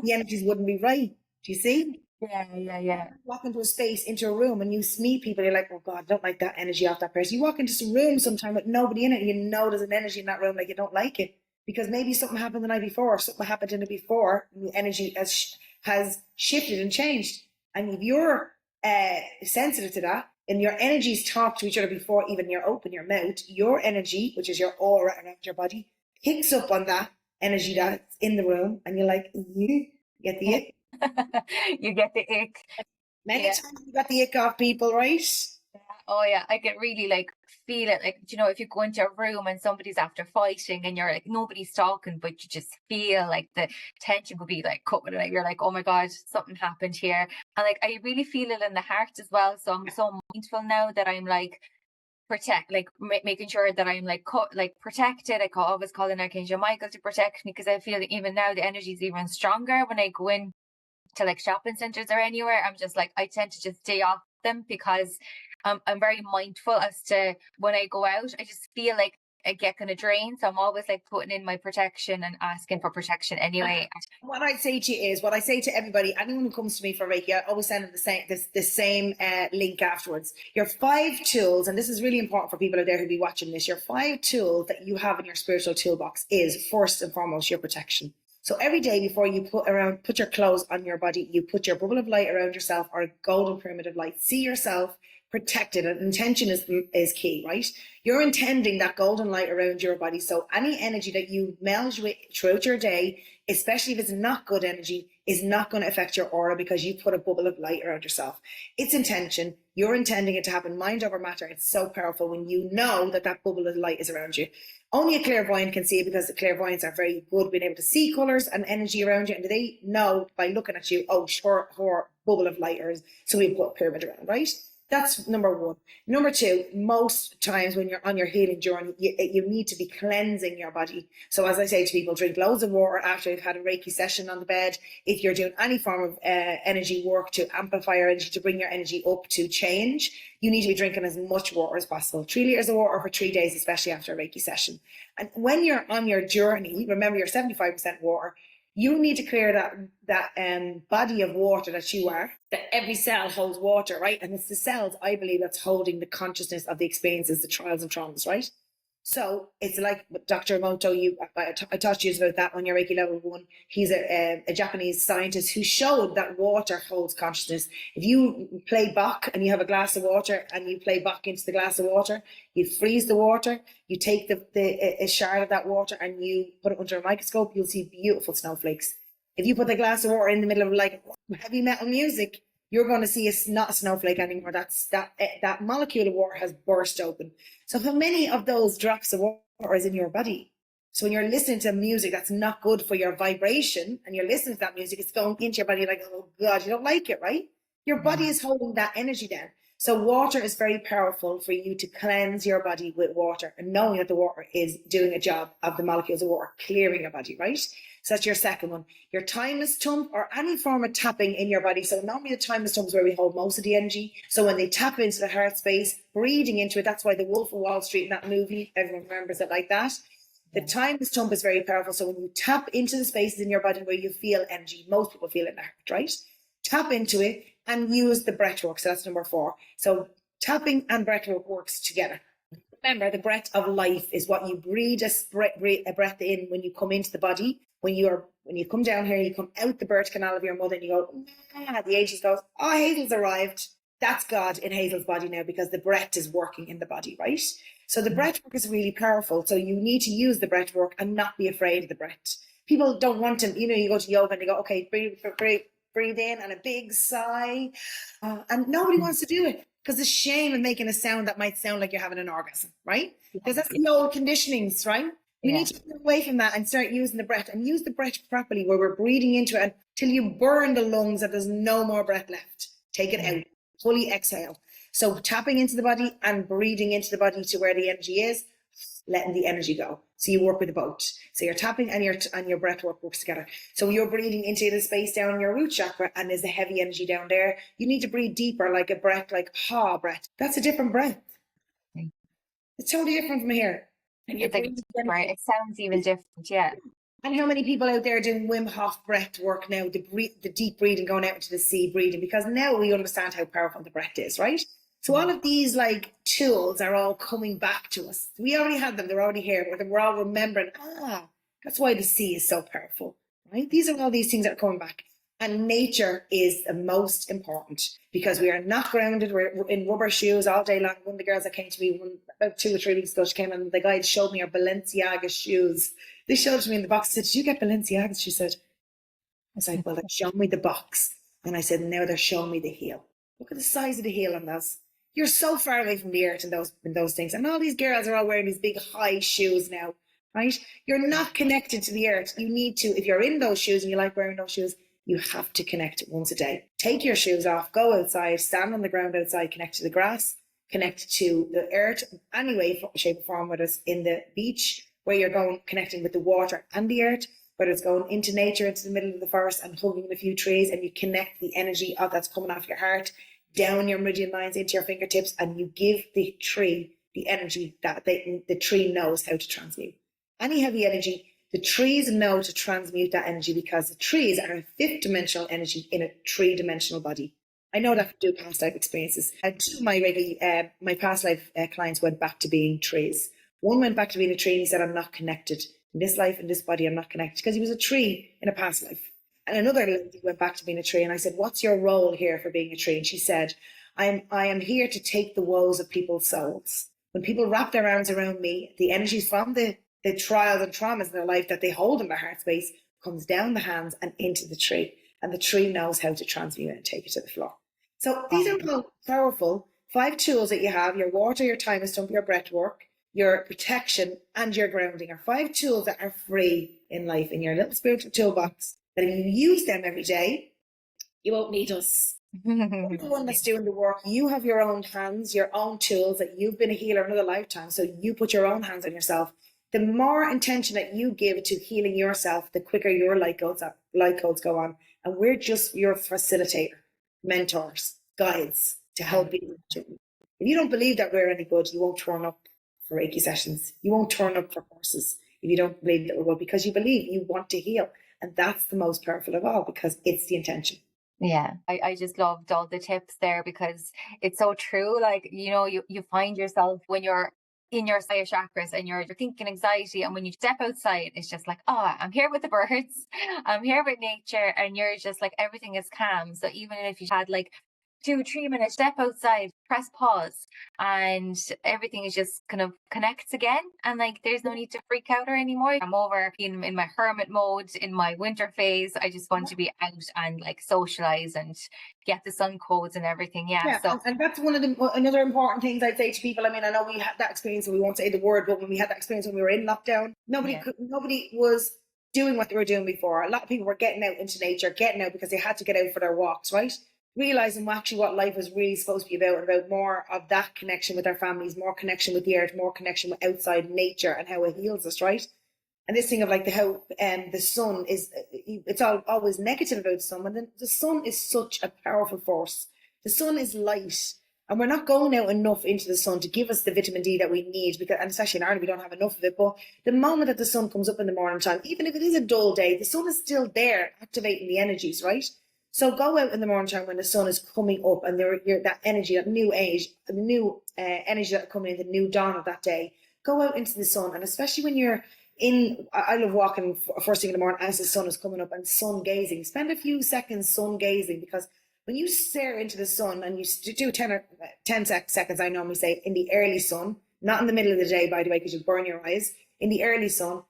energies wouldn't be right. Do you see? Yeah. Walk into a space, into a room, and you meet people, you're like, oh God, I don't like that energy off that person. You walk into some room sometime with nobody in it, and you know there's an energy in that room, like you don't like it. Because maybe something happened the night before, or something happened in it before, and the energy has shifted and changed. And if you're sensitive to that, and your energies talk to each other before even you open your mouth, your energy, which is your aura around your body, picks up on that energy that's in the room, and you're like, you get the ick.
You get the ick.
Many times you got the ick off people, right?
Oh yeah, I can really like feel it. Like, you know, if you go into a room and somebody's after fighting and you're like, nobody's talking, but you just feel like the tension could be like cut with it. You're like, oh my God, something happened here. And like, I really feel it in the heart as well. So I'm so mindful now that I'm like, making sure that I'm like protected. I always call in Archangel Michael to protect me, because I feel that even now the energy is even stronger when I go in to like shopping centers or anywhere. I'm just like, I tend to just stay off them because I'm very mindful as to when I go out. I just feel like I get kind of drained, so I'm always like putting in my protection and asking for protection anyway.
What I'd say to you is, what I say to everybody, anyone who comes to me for Reiki, I always send them the same link afterwards. Your 5 tools, and this is really important for people out there who be watching this, your 5 tools that you have in your spiritual toolbox is first and foremost your protection. So every day before you put your clothes on your body, you put your bubble of light around yourself, or a golden pyramid of light. See yourself protected, and intention is key, right? You're intending that golden light around your body. So any energy that you meld with throughout your day, especially if it's not good energy, is not going to affect your aura because you put a bubble of light around yourself. It's intention. You're intending it to happen. Mind over matter. It's so powerful when you know that bubble of light is around you. Only a clairvoyant can see it, because the clairvoyants are very good being able to see colours and energy around you, and they know by looking at you, oh, sure, her bubble of light is, so we put a pyramid around, right? That's number 1. Number 2, most times when you're on your healing journey, you need to be cleansing your body. So as I say to people, drink loads of water after you've had a Reiki session on the bed. If you're doing any form of energy work to amplify your energy, to bring your energy up, to change, you need to be drinking as much water as possible. 3 liters of water for 3 days, especially after a Reiki session. And when you're on your journey, remember you're 75% water. You need to clear that body of water that you are, that every cell holds water, right? And it's the cells, I believe, that's holding the consciousness of the experiences, the trials and traumas, right? So it's like Dr. Emoto, I taught you about that on your Reiki level 1. He's a Japanese scientist who showed that water holds consciousness. If you play Bach and you have a glass of water and you play Bach into the glass of water, you freeze the water, you take a shard of that water and you put it under a microscope, you'll see beautiful snowflakes. If you put the glass of water in the middle of like heavy metal music, you're going to see it's not a snowflake anymore. That molecule of water has burst open. So how many of those drops of water is in your body? So when you're listening to music that's not good for your vibration and you're listening to that music, it's going into your body like, oh God, you don't like it, right? Your body is holding that energy down. So water is very powerful for you to cleanse your body with water, and knowing that the water is doing a job of the molecules of water, clearing your body, right? So that's your second one. Your timeless thump or any form of tapping in your body. So normally the timeless thump is where we hold most of the energy. So when they tap into the heart space, breathing into it, that's why the Wolf of Wall Street in that movie, everyone remembers it like that. The timeless thump is very powerful. So when you tap into the spaces in your body where you feel energy, most people feel it in the heart, right? Tap into it and use the breath work. So that's number 4. So tapping and breath work works together. Remember, the breath of life is what you breathe a breath in when you come into the body. When you come down here, you come out the birth canal of your mother and you go, the angels goes, oh, Hazel's arrived. That's God in Hazel's body now, because the breath is working in the body, right? So the breath work is really powerful. So you need to use the breath work and not be afraid of the breath. People don't want to, you go to yoga and they go, okay, breathe in and a big sigh. And nobody wants to do it because the shame of making a sound that might sound like you're having an orgasm, right? Because that's the old conditionings, right? We need to get away from that and start using the breath, and use the breath properly, where we're breathing into it until you burn the lungs that there's no more breath left. Take it out, fully exhale. So tapping into the body and breathing into the body to where the energy is, letting the energy go. So you work with both. So you're tapping and your breath work works together. So you're breathing into the space down in your root chakra and there's a heavy energy down there. You need to breathe deeper, like a breath, like ha breath. That's a different breath. It's totally different from here. And
it's like it sounds even different, yeah.
And how many people out there doing Wim Hof breath work now, the deep breathing, going out into the sea, breathing, because now we understand how powerful the breath is, right? So all of these like tools are all coming back to us. We already had them, they're already here, but we're all remembering, that's why the sea is so powerful, right? These are all these things that are coming back. And nature is the most important, because we are not grounded. We're in rubber shoes all day long. One of the girls that came to me about 2 or 3 weeks ago, she came and the guide showed me her Balenciaga shoes. They showed it to me in the box. I said, did you get Balenciagas? She said, I was like, well, they showed me the box. And I said, now they're showing me the heel. Look at the size of the heel on those. You're so far away from the earth in those things. And all these girls are all wearing these big high shoes now, right? You're not connected to the earth. You need to, if you're in those shoes and you like wearing those shoes, you have to connect once a day. Take your shoes off, go outside, stand on the ground outside, connect to the grass, connect to the earth, any way, shape or form, whether it's in the beach where you're going, connecting with the water and the earth, whether it's going into nature, into the middle of the forest and hugging a few trees, and you connect the energy of that's coming off your heart, down your meridian lines into your fingertips, and you give the tree the energy that the tree knows how to transmute. Any heavy energy, the trees know to transmute that energy, because the trees are a 5th dimensional energy in a 3-dimensional body. I know that from past life experiences. Two of my past life clients went back to being trees. One went back to being a tree and he said, I'm not connected. In this life, in this body, I'm not connected, because he was a tree in a past life. And another lady went back to being a tree, and I said, what's your role here for being a tree? And she said, I am here to take the woes of people's souls. When people wrap their arms around me, the energies from the trials and traumas in their life that they hold in their heart space comes down the hands and into the tree. And the tree knows how to transmute it and take it to the floor. So these are all powerful 5 tools that you have: your water, your timeless thump, your breath work, your protection, and your grounding are 5 tools that are free in life in your little spiritual toolbox. That if you use them every day, you won't need us. You're the one that's doing the work. You have your own hands, your own tools, that you've been a healer another lifetime. So you put your own hands on yourself. The more intention that you give to healing yourself, the quicker your light codes go on. And we're just your facilitator, mentors, guides to help you. If you don't believe that we're any good, you won't turn up for Reiki sessions. You won't turn up for courses if you don't believe that we're good, because you believe you want to heal. And that's the most powerful of all, because it's the intention.
Yeah, I just loved all the tips there, because it's so true. Like, you find yourself when you're in your higher chakras and you're thinking anxiety, and when you step outside, it's just like, oh, I'm here with the birds, I'm here with nature, and you're just like, everything is calm. So even if you had like 2 3 minutes, step outside, press pause, and everything is just kind of connects again. And like, there's no need to freak out or anymore. I'm over in my hermit mode in my winter phase. I just want to be out and like socialize and get the sun codes and everything. Yeah.
Yeah,
So
and that's one of the another important things I'd say to people. I mean, I know we had that experience, and we won't say the word, but when we had that experience when we were in lockdown,
yeah,
nobody was doing what they were doing before. A lot of people were getting out into nature, getting out because they had to get out for their walks, right? Realizing actually what life was really supposed to be about more of that connection with our families, more connection with the earth, more connection with outside nature, and how it heals us, right? And this thing of like how the sun is, it's always negative about the sun, but then the sun is such a powerful force. The sun is light, and we're not going out enough into the sun to give us the vitamin D that we need, because, and especially in Ireland, we don't have enough of it. But the moment that the sun comes up in the morning time, even if it is a dull day, the sun is still there activating the energies, right? So go out in the morning time when the sun is coming up, and you're that energy, that new age, the new energy that coming in, the new dawn of that day. Go out into the sun, and especially when you're I love walking first thing in the morning as the sun is coming up, and sun gazing. Spend a few seconds sun gazing, because when you stare into the sun, and you do 10 seconds, I normally say, in the early sun, not in the middle of the day, by the way, because you burn your eyes, in the early sun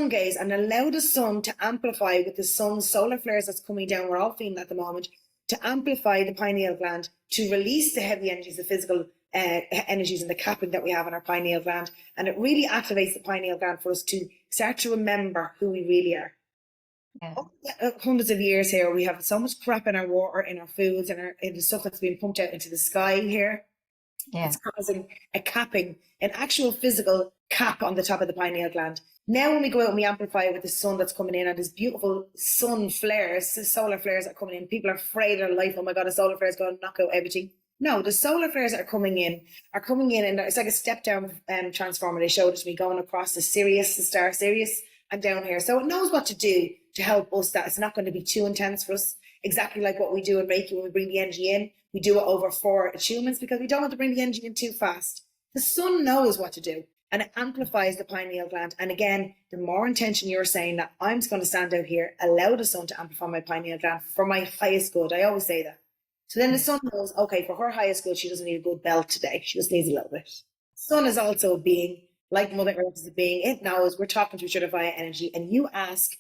gaze, and allow the sun to amplify with the sun's solar flares that's coming down. We're all feeling at the moment, to amplify the pineal gland, to release the heavy energies, the physical energies and the capping that we have on our pineal gland. And it really activates the pineal gland for us to start to remember who we really are.
yeah,
Hundreds of years here, we have so much crap in our water, in our foods, and in the stuff that's being pumped out into the sky here.
yeah,
It's causing a capping, an actual physical cap on the top of the pineal gland. Now when we go out and we amplify with the sun that's coming in, and there's beautiful sun flares, solar flares that are coming in, people are afraid of their life. Oh my God, a solar flare is going to knock out everything. No, the solar flares that are coming in, and it's like a step down transformer. They showed it to me going across the star Sirius, and down here. So it knows what to do to help us, that it's not going to be too intense for us. Exactly like what we do in Reiki when we bring the energy in. We do it over 4 attunements, because we don't want to bring the energy in too fast. The sun knows what to do, and it amplifies the pineal gland. And again, the more intention you're saying that I'm just going to stand out here, allow the sun to amplify my pineal gland for my highest good. I always say that. So then the sun knows, okay, for her highest good, she doesn't need a good belt today. She just needs a little bit. Sun is also a being, like Mother Earth is a being. It knows we're talking to each other via energy, and you ask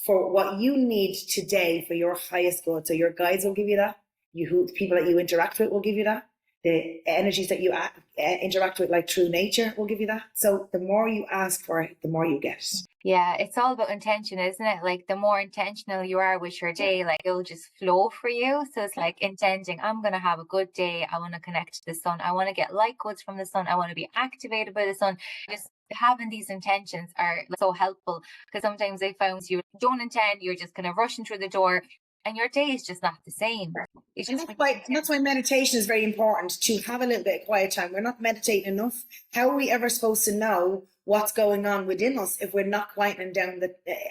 for what you need today for your highest good. So your guides will give you that. The people that you interact with will give you that. The energies that you interact with, like through nature, will give you that. So the more you ask for it, the more you get.
yeah. It's all about intention, isn't it? Like, the more intentional you are with your day, like, it'll just flow for you. So it's like intending, I'm going to have a good day. I want to connect to the sun. I want to get light goods from the sun. I want to be activated by the sun. Just having these intentions are so helpful, because sometimes I found you don't intend, you're just kind of rushing through the door, and your day is just not the same. It's
And
just
that's why meditation is very important, to have a little bit of quiet time. We're not meditating enough. How are we ever supposed to know what's going on within us if we're not quieting down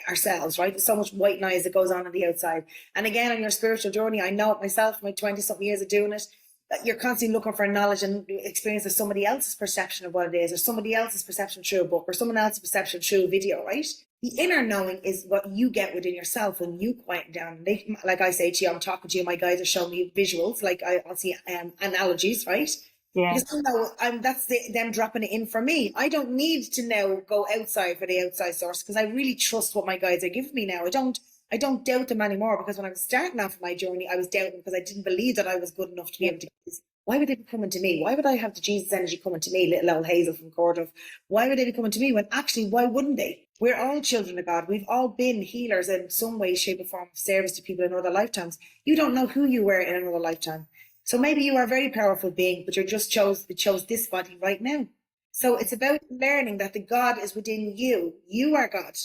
ourselves, right? There's so much white noise that goes on the outside. And again, on your spiritual journey, I know it myself, my 20-something years of doing it, that you're constantly looking for knowledge and experience of somebody else's perception of what it is, or somebody else's perception through a book, or someone else's perception through a video, right? The inner knowing is what you get within yourself when you quiet down. Like I say to you, I'm talking to you, my guys are showing me visuals, like I'll see analogies, right?
yeah.
Because I know that's them dropping it in for me. I don't need to now go outside for the outside source, because I really trust what my guides are giving me now. I don't doubt them anymore, because when I was starting off my journey, I was doubting because I didn't believe that I was good enough to be able to do this. Why would they be coming to me? Why would I have the Jesus energy coming to me, little old Hazel from Cordoff? Why would they be coming to me when actually, why wouldn't they? We're all children of God. We've all been healers in some way, shape, or form of service to people in other lifetimes. You don't know who you were in another lifetime. So maybe you are a very powerful being, but you just chose this body right now. So it's about learning that the God is within you. You are God.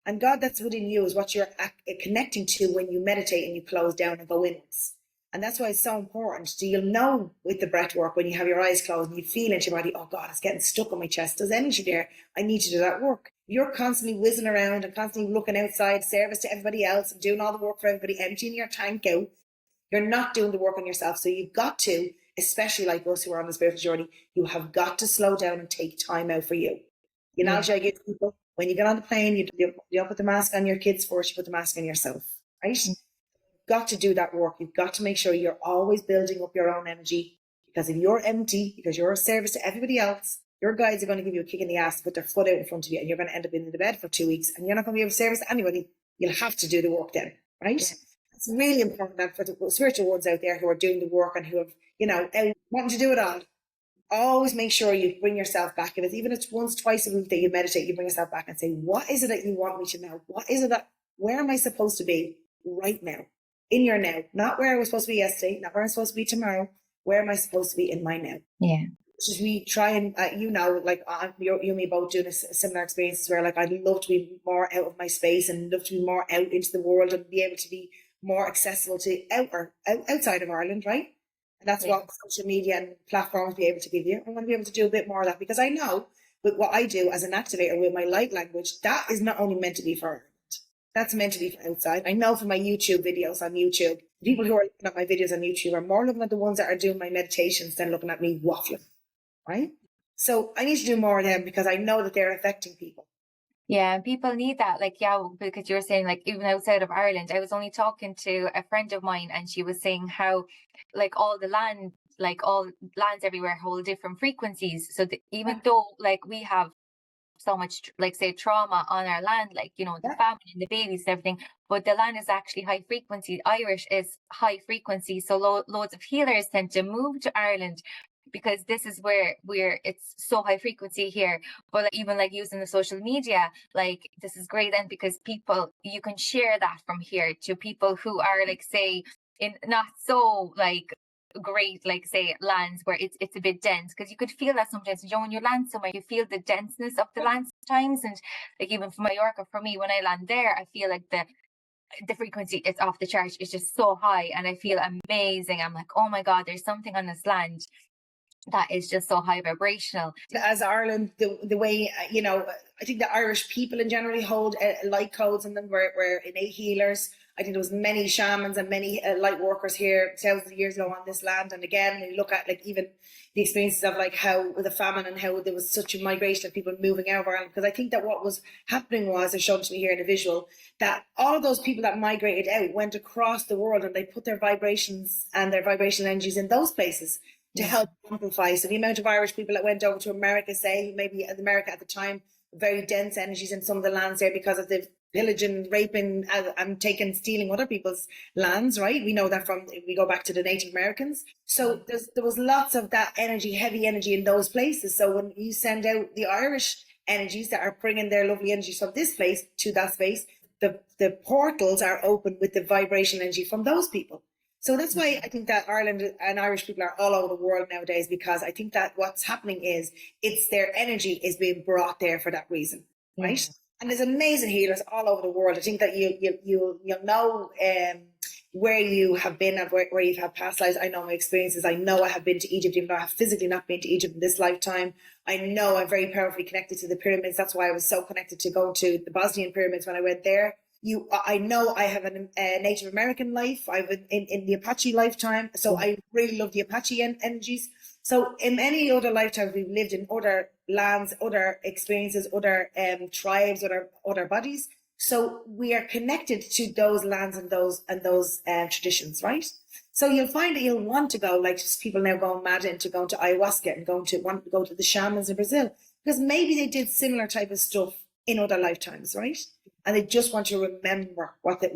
And God that's within you is what you're connecting to when you meditate and you close down and go inwards. And that's why it's so important. So you'll know with the breath work, when you have your eyes closed and you feel into your body, oh God, it's getting stuck on my chest. There's energy there. I need to do that work. you're constantly whizzing around and constantly looking outside, service to everybody else and doing all the work for everybody, emptying your tank out. You're not doing the work on yourself. So you've got to, especially like us who are on the spiritual journey, you have got to slow down and take time out for you. You know, I give people, when you get on the plane, you don't put the mask on your kids first, you put the mask on yourself, right? You've got to do that work. You've got to make sure you're always building up your own energy, because if you're empty, because you're a service to everybody else, your guides are going to give you a kick in the ass, put their foot out in front of you, and you're going to end up in the bed for 2 weeks, and you're not going to be able to service to anybody. You'll have to do the work then, right? Yeah. It's really important that for the spiritual ones out there who are doing the work and who have, you know, wanting to do it all, always make sure you bring yourself back. Even if it's once, twice a week that you meditate, you bring yourself back and say, what is it that you want me to know? What is it where am I supposed to be right now? In your now, not where I was supposed to be yesterday, not where I'm supposed to be tomorrow. Where am I supposed to be in my now? Yeah. So we try and, you know, like you and me both doing a similar experiences where like I'd love to be more out of my space and love to be more out into the world and be able to be more accessible to outside of Ireland, right? And that's what social media and platforms be able to give you. I want to be able to do a bit more of that, because I know with what I do as an activator with my light language, that is not only meant to be for Ireland. That's meant to be for outside. I know from my YouTube videos on YouTube, people who are looking at my videos on YouTube are more looking at the ones that are doing my meditations than looking at me waffling, right? So I need to do more of them because I know that they're affecting people.
Yeah, and people need that. Like, yeah, because you're saying like even outside of Ireland, I was only talking to a friend of mine and she was saying how like all lands everywhere hold different frequencies. So even though like we have so much, like say, trauma on our land, like, you know, the family and the babies and everything, but the land is actually high frequency. Irish is high frequency. So loads of healers tend to move to Ireland because this is where it's so high frequency here. But like, even like using the social media, like this is great then, because you can share that from here to people who are like, say, in not so like great, like say lands where it's a bit dense, because you could feel that sometimes, you know, when you land somewhere you feel the denseness of the land sometimes. And like even from Mallorca, for me, when I land there, I feel like the frequency is off the chart. It's just so high and I feel amazing. I'm like, oh my god, there's something on this land that is just so high vibrational.
As Ireland, the way, you know, I think the Irish people in general hold light codes, and then we're innate healers. I think there was many shamans and many light workers here thousands of years ago on this land. And again, when you look at like even the experiences of like how with the famine and how there was such a migration of people moving out of Ireland, because I think that what was happening was, as shown to me here in a visual, that all of those people that migrated out went across the world and they put their vibrations and their vibrational energies in those places to help amplify. So the amount of Irish people that went over to America, say, maybe America at the time, very dense energies in some of the lands there because of the pillaging, raping, and stealing other people's lands, right? We know that we go back to the Native Americans. So there was lots of that energy, heavy energy in those places. So when you send out the Irish energies that are bringing their lovely energies from this place to that space, the portals are open with the vibration energy from those people. So that's why I think that Ireland and Irish people are all over the world nowadays, because I think that what's happening is it's their energy is being brought there for that reason, right? And there's amazing healers all over the world. I think that you'll know where you have been and where you've had past lives. I know my experiences. I know I have been to Egypt, even though I have physically not been to Egypt in this lifetime. I know I'm very powerfully connected to the pyramids. That's why I was so connected to going to the Bosnian pyramids when I went there. I know I have a Native American life. I've in the Apache lifetime. So I really love the Apache energies. So in any other lifetimes, we've lived in other lands, other experiences, other tribes, other bodies. So we are connected to those lands and those traditions, right? So you'll find that you'll want to go, like just people now going mad into going to ayahuasca and want to go to the shamans in Brazil, because maybe they did similar type of stuff in other lifetimes, right? And they just want to remember what it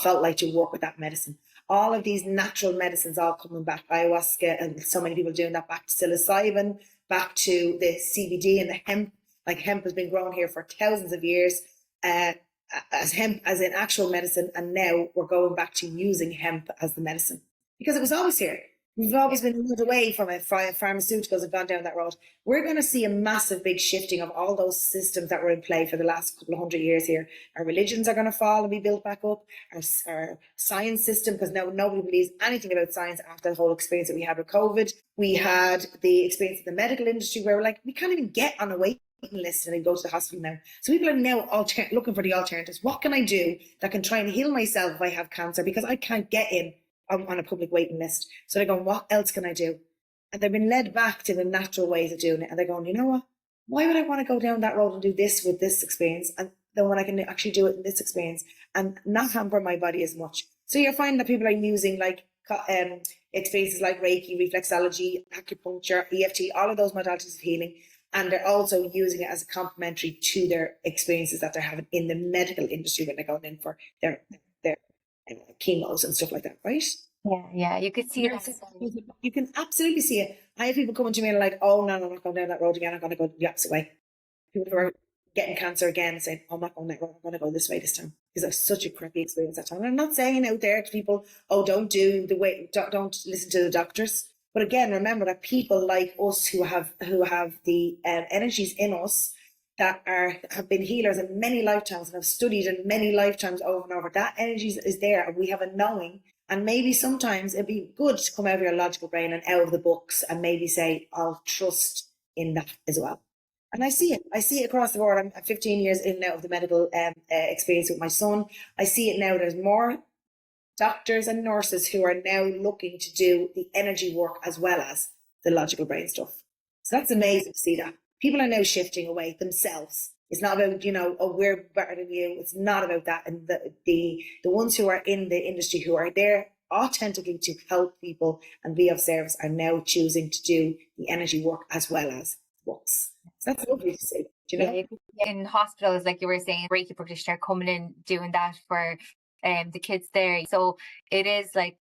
felt like to work with that medicine. All of these natural medicines all coming back, ayahuasca, and so many people doing that, back to psilocybin, back to the CBD and the hemp. Like hemp has been grown here for thousands of years as hemp as an actual medicine, and now we're going back to using hemp as the medicine because it was always here. We've always been moved away from it. Pharmaceuticals have gone down that road. We're going to see a massive big shifting of all those systems that were in play for the last couple of hundred years here. Our religions are going to fall and be built back up. Our science system, because now nobody believes anything about science after the whole experience that we had with COVID. We had the experience of the medical industry where we're like, we can't even get on a wait waiting list and they go to the hospital now. So people are now looking for the alternatives. What can I do that can try and heal myself if I have cancer? Because I can't get in on a public waiting list. So they're going, what else can I do? And they've been led back to the natural ways of doing it. And they're going, you know what? Why would I want to go down that road and do this with this experience? And then when I can actually do it in this experience and not hamper my body as much. So you're finding that people are using like experiences like Reiki, reflexology, acupuncture, EFT, all of those modalities of healing. And they're also using it as a complementary to their experiences that they're having in the medical industry when they're going in for their chemos and stuff like that, right?
Yeah, you could see that.
You can absolutely see it. I have people coming to me and like, oh no, I'm not going down that road again. I'm going to go the opposite way. People who are getting cancer again saying, oh, I'm not going that road. I'm going to go this way this time because I've such a crappy experience that time. And I'm not saying out there to people, oh, don't listen to the doctors. But again, remember that people like us who have the energies in us that have been healers in many lifetimes and have studied in many lifetimes over and over. That energy is there, and we have a knowing. And maybe sometimes it'd be good to come out of your logical brain and out of the books and maybe say, I'll trust in that as well. And I see it across the board. I'm 15 years in now of the medical experience with my son. I see it now. There's more doctors and nurses who are now looking to do the energy work as well as the logical brain stuff. So that's amazing to see that. People are now shifting away themselves. It's not about, oh, we're better than you. It's not about that. And the ones who are in the industry who are there authentically to help people and be of service are now choosing to do the energy work as well as books. So that's lovely to see. Do you know?
Yeah, in hospitals, like you were saying, Reiki practitioner coming in doing that for the kids there. So it is like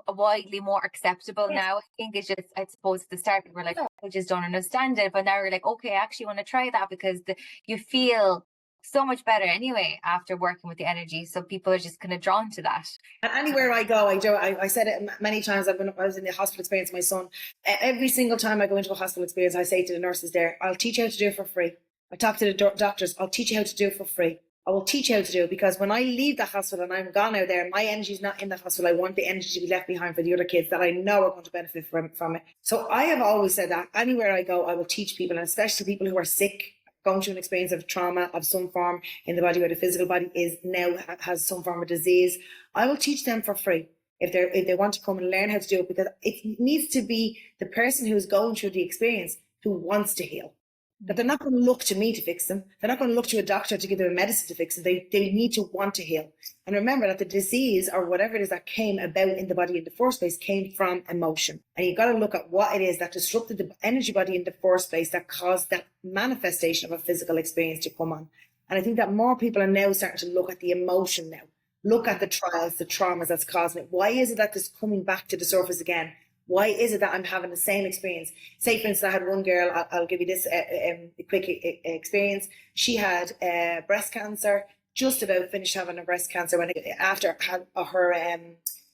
widely more acceptable now. I think it's just, I suppose at the start we were like, I just don't understand it, but now we're like, okay, I actually want to try that because you feel so much better anyway after working with the energy. So people are just kind of drawn to that.
And anywhere I go, I said it many times. I was in the hospital experience with my son. Every single time I go into a hospital experience, I say to the nurses there, I'll teach you how to do it for free. I talk to the doctors, I'll teach you how to do it for free. I will teach you how to do it, because when I leave the hospital and I'm gone out there, my energy is not in the hospital. I want the energy to be left behind for the other kids that I know are going to benefit from it. So I have always said that anywhere I go, I will teach people, and especially people who are sick, going through an experience of trauma of some form in the body, where the physical body is now has some form of disease. I will teach them for free if they want to come and learn how to do it, because it needs to be the person who's going through the experience who wants to heal. That they're not going to look to me to fix them. They're not going to look to a doctor to give them a medicine to fix them. They need to want to heal. And remember that the disease or whatever it is that came about in the body in the first place came from emotion. And you've got to look at what it is that disrupted the energy body in the first place that caused that manifestation of a physical experience to come on. And I think that more people are now starting to look at the emotion now. Look at the trials, the traumas that's causing it. Why is it that this coming back to the surface again? Why is it that I'm having the same experience? Say, for instance, I had one girl, I'll give you this quick experience. She had breast cancer, just about finished having a breast cancer after her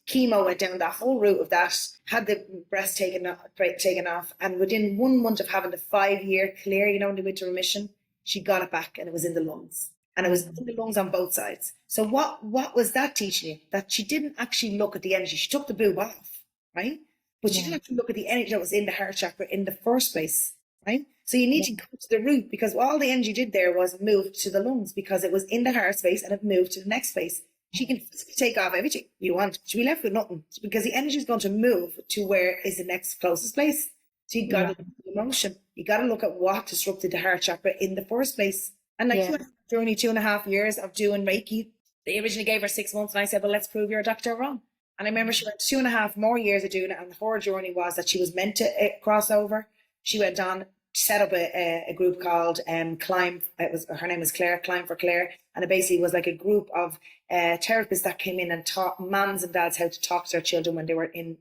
chemo went down that whole route of that, had the breast taken off. And within 1 month of having the 5-year clear, when they went to remission, she got it back and it was in the lungs. And it was in the lungs on both sides. So what was that teaching you? That she didn't actually look at the energy. She took the boob off, right? But you didn't have to look at the energy that was in the heart chakra in the first place, right? So you need to go to the root, because all the energy did there was move to the lungs, because it was in the heart space and it moved to the next space. She can take off everything you want. She'll be left with nothing, because the energy is going to move to where is the next closest place. So you got to look at the emotion. You got to look at what disrupted the heart chakra in the first place. And like during 2.5 years of doing Reiki, they originally gave her 6 months, and I said, well, let's prove your doctor wrong. And I remember she went 2.5 more years of doing it, and her journey was that she was meant to cross over. She went on, set up a group called Climb. Her name was Claire, Climb for Claire. And it basically was like a group of therapists that came in and taught mums and dads how to talk to their children when they were in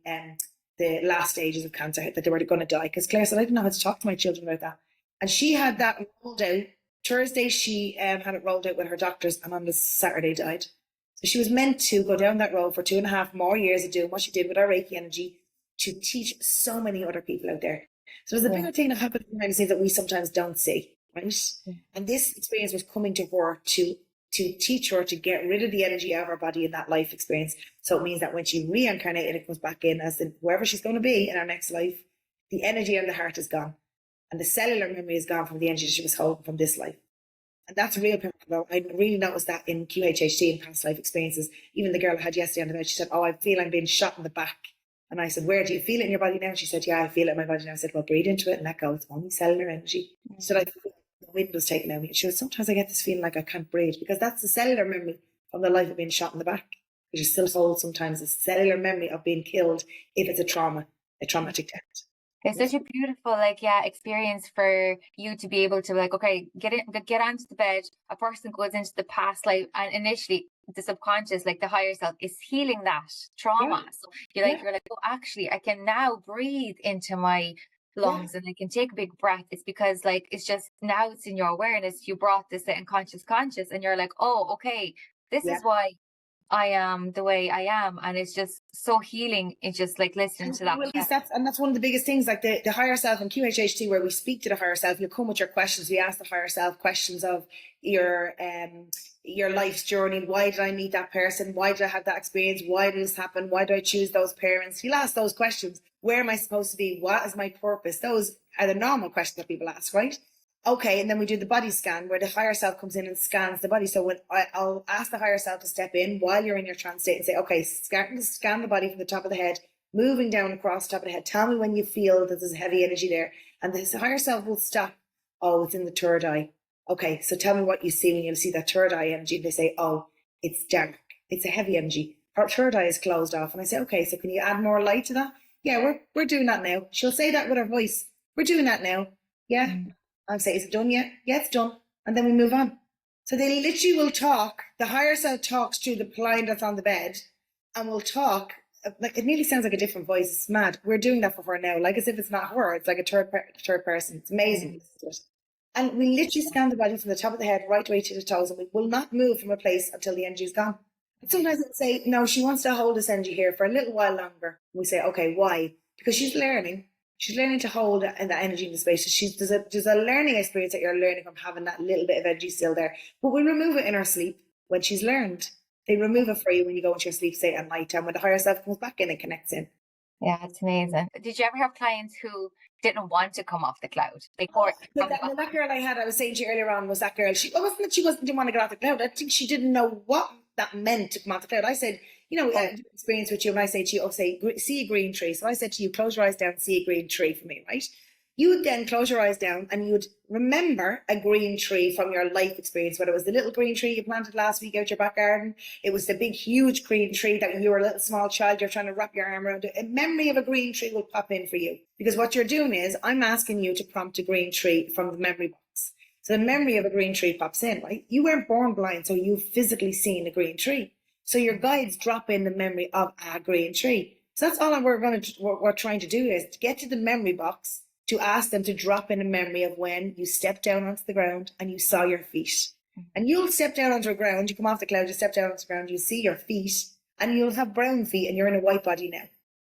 the last stages of cancer, that they were going to die. Because Claire said, I didn't know how to talk to my children about that. And she had that rolled out. Thursday, she had it rolled out with her doctors, and on the Saturday died. So she was meant to go down that road for 2.5 more years of doing what she did with her Reiki energy to teach so many other people out there. So there's a bigger thing that happens behind the scenes that we sometimes don't see, right? Yeah. And this experience was coming to her to teach her to get rid of the energy out of her body in that life experience. So it means that when she reincarnated, it comes back in as whoever she's going to be in her next life, the energy in the heart is gone. and the cellular memory is gone from the energy she was holding from this life. And that's real powerful. I really noticed that in QHHT and past life experiences. Even the girl I had yesterday on the bed, she said, oh, I feel I'm being shot in the back. And I said, where do you feel it in your body now? And she said, yeah, I feel it in my body now. I said, well, breathe into it and let go. It's only cellular energy. She said, I feel the wind was taken out of me. She said, sometimes I get this feeling like I can't breathe, because that's the cellular memory from the life of being shot in the back. Because you still hold sometimes the cellular memory of being killed if it's a traumatic death.
It's such a beautiful, experience for you to be able to get onto the bed. A person goes into the past life, and initially the subconscious, like the higher self, is healing that trauma.
Yeah.
So you're like, oh, actually, I can now breathe into my lungs and I can take a big breath. It's because it's just now it's in your awareness. You brought this unconscious conscious, and you're like, oh, okay, this is why I am the way I am. And it's just so healing. It's just like listening to that.
Well, that's one of the biggest things, like the higher self in QHHT, where we speak to the higher self. You come with your questions. We ask the higher self questions of your life's journey. Why did I meet that person? Why did I have that experience? Why did this happen? Why did I choose those parents? You'll ask those questions. Where am I supposed to be? What is my purpose? Those are the normal questions that people ask, right? Okay, and then we do the body scan, where the higher self comes in and scans the body. So when I'll ask the higher self to step in while you're in your trance state and say, okay, starting to scan the body from the top of the head, moving down across the top of the head. Tell me when you feel that there's heavy energy there. And the higher self will stop. Oh, it's in the third eye. Okay, so tell me what you see when you see that third eye energy. They say, oh, it's dark. It's a heavy energy. Her third eye is closed off. And I say, okay, so can you add more light to that? Yeah, we're doing that now. She'll say that with her voice. We're doing that now. Yeah. I'll say, is it done yet? Yeah, it's done. And then we move on. So they literally will talk. The higher self talks to the client that's on the bed, and will talk. Like, it nearly sounds like a different voice. It's mad. We're doing that for her now, like as if it's not her. It's like a third person. It's amazing. And we literally scan the body from the top of the head right away to the toes, and we will not move from a place until the energy is gone. And sometimes they'll say, no, she wants to hold this energy here for a little while longer. We say, okay, why? Because she's learning. She's learning to hold that energy in the space. So there's a learning experience that you're learning from having that little bit of energy still there. But we remove it in our sleep when she's learned. They remove it for you when you go into your sleep state at night time, when the higher self comes back in and connects in.
Yeah, it's amazing. Did you ever have clients who didn't want to come off the cloud?
That girl I was saying to you earlier on, was that girl. Didn't want to get off the cloud. I think she didn't know what that meant to come off the cloud. I said, experience with you, and I say to you, see a green tree. So I said to you, close your eyes down and see a green tree for me, right? You would then close your eyes down and you would remember a green tree from your life experience, whether it was the little green tree you planted last week out your back garden, it was the big, huge green tree that when you were a little small child, you're trying to wrap your arm around it. A memory of a green tree will pop in for you. Because what you're doing is, I'm asking you to prompt a green tree from the memory box. So the memory of a green tree pops in, right? You weren't born blind, so you've physically seen a green tree. So your guides drop in the memory of a green tree. So that's all we're trying to do, is to get to the memory box, to ask them to drop in a memory of when you stepped down onto the ground and you saw your feet. And you'll step down onto the ground, you come off the cloud, you step down onto the ground, you see your feet, and you'll have brown feet and you're in a white body now.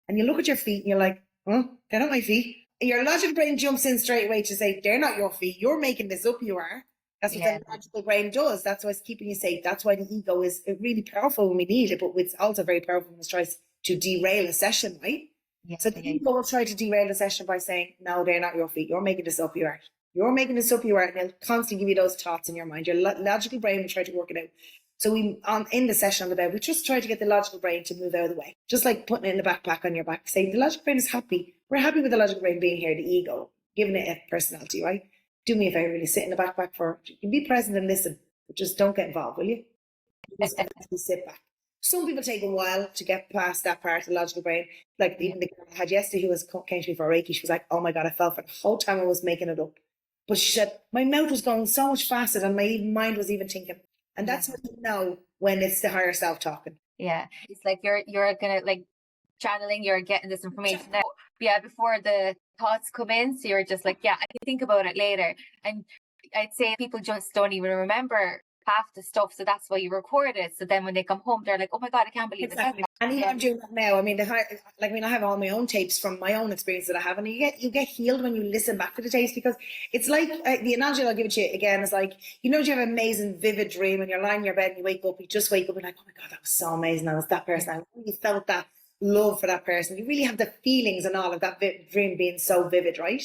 And you look at your feet and you're like, they're not my feet. And your logical brain jumps in straight away to say, they're not your feet. You're making this up, you are. That's what the logical brain does. That's why it's keeping you safe. That's why the ego is really powerful when we need it, but it's also very powerful when it tries to derail a session, right? Yeah, so the ego will try to derail the session by saying, no, they're not your feet. You're making this up, you are. You're making this up, you are. And they'll constantly give you those thoughts in your mind. Your logical brain will try to work it out. So in the session on the bed, we just try to get the logical brain to move out of the way. Just like putting it in the backpack on your back, saying the logical brain is happy. We're happy with the logical brain being here, the ego, giving it a personality, right? Do me a favor, really sit in the backpack you can be present and listen, but just don't get involved, will you? Just sit back. Some people take a while to get past that part of the logical brain. Like even the girl I had yesterday who came to me for Reiki, she was like, oh my God, I felt for the whole time I was making it up. But she said, my mouth was going so much faster than my mind was even thinking. And that's how you know when it's the higher self talking.
Yeah. It's like you're gonna channeling, you're getting this information now. Yeah, before the thoughts come in. So you're just like, yeah, I can think about it later. And I'd say people just don't even remember half the stuff, so that's why you record it. So then when they come home, they're like, "Oh my God, I can't believe
exactly.
it."
And even I'm doing that now. I mean, I have all my own tapes from my own experience that I have, and you get healed when you listen back to the tapes, because it's like the analogy I'll give it to you again is like, you have an amazing, vivid dream, and you're lying in your bed and you wake up, you just wake up and like, oh my God, that was so amazing. I was that person. I really felt that love for that person. You really have the feelings and all of that dream being so vivid, right?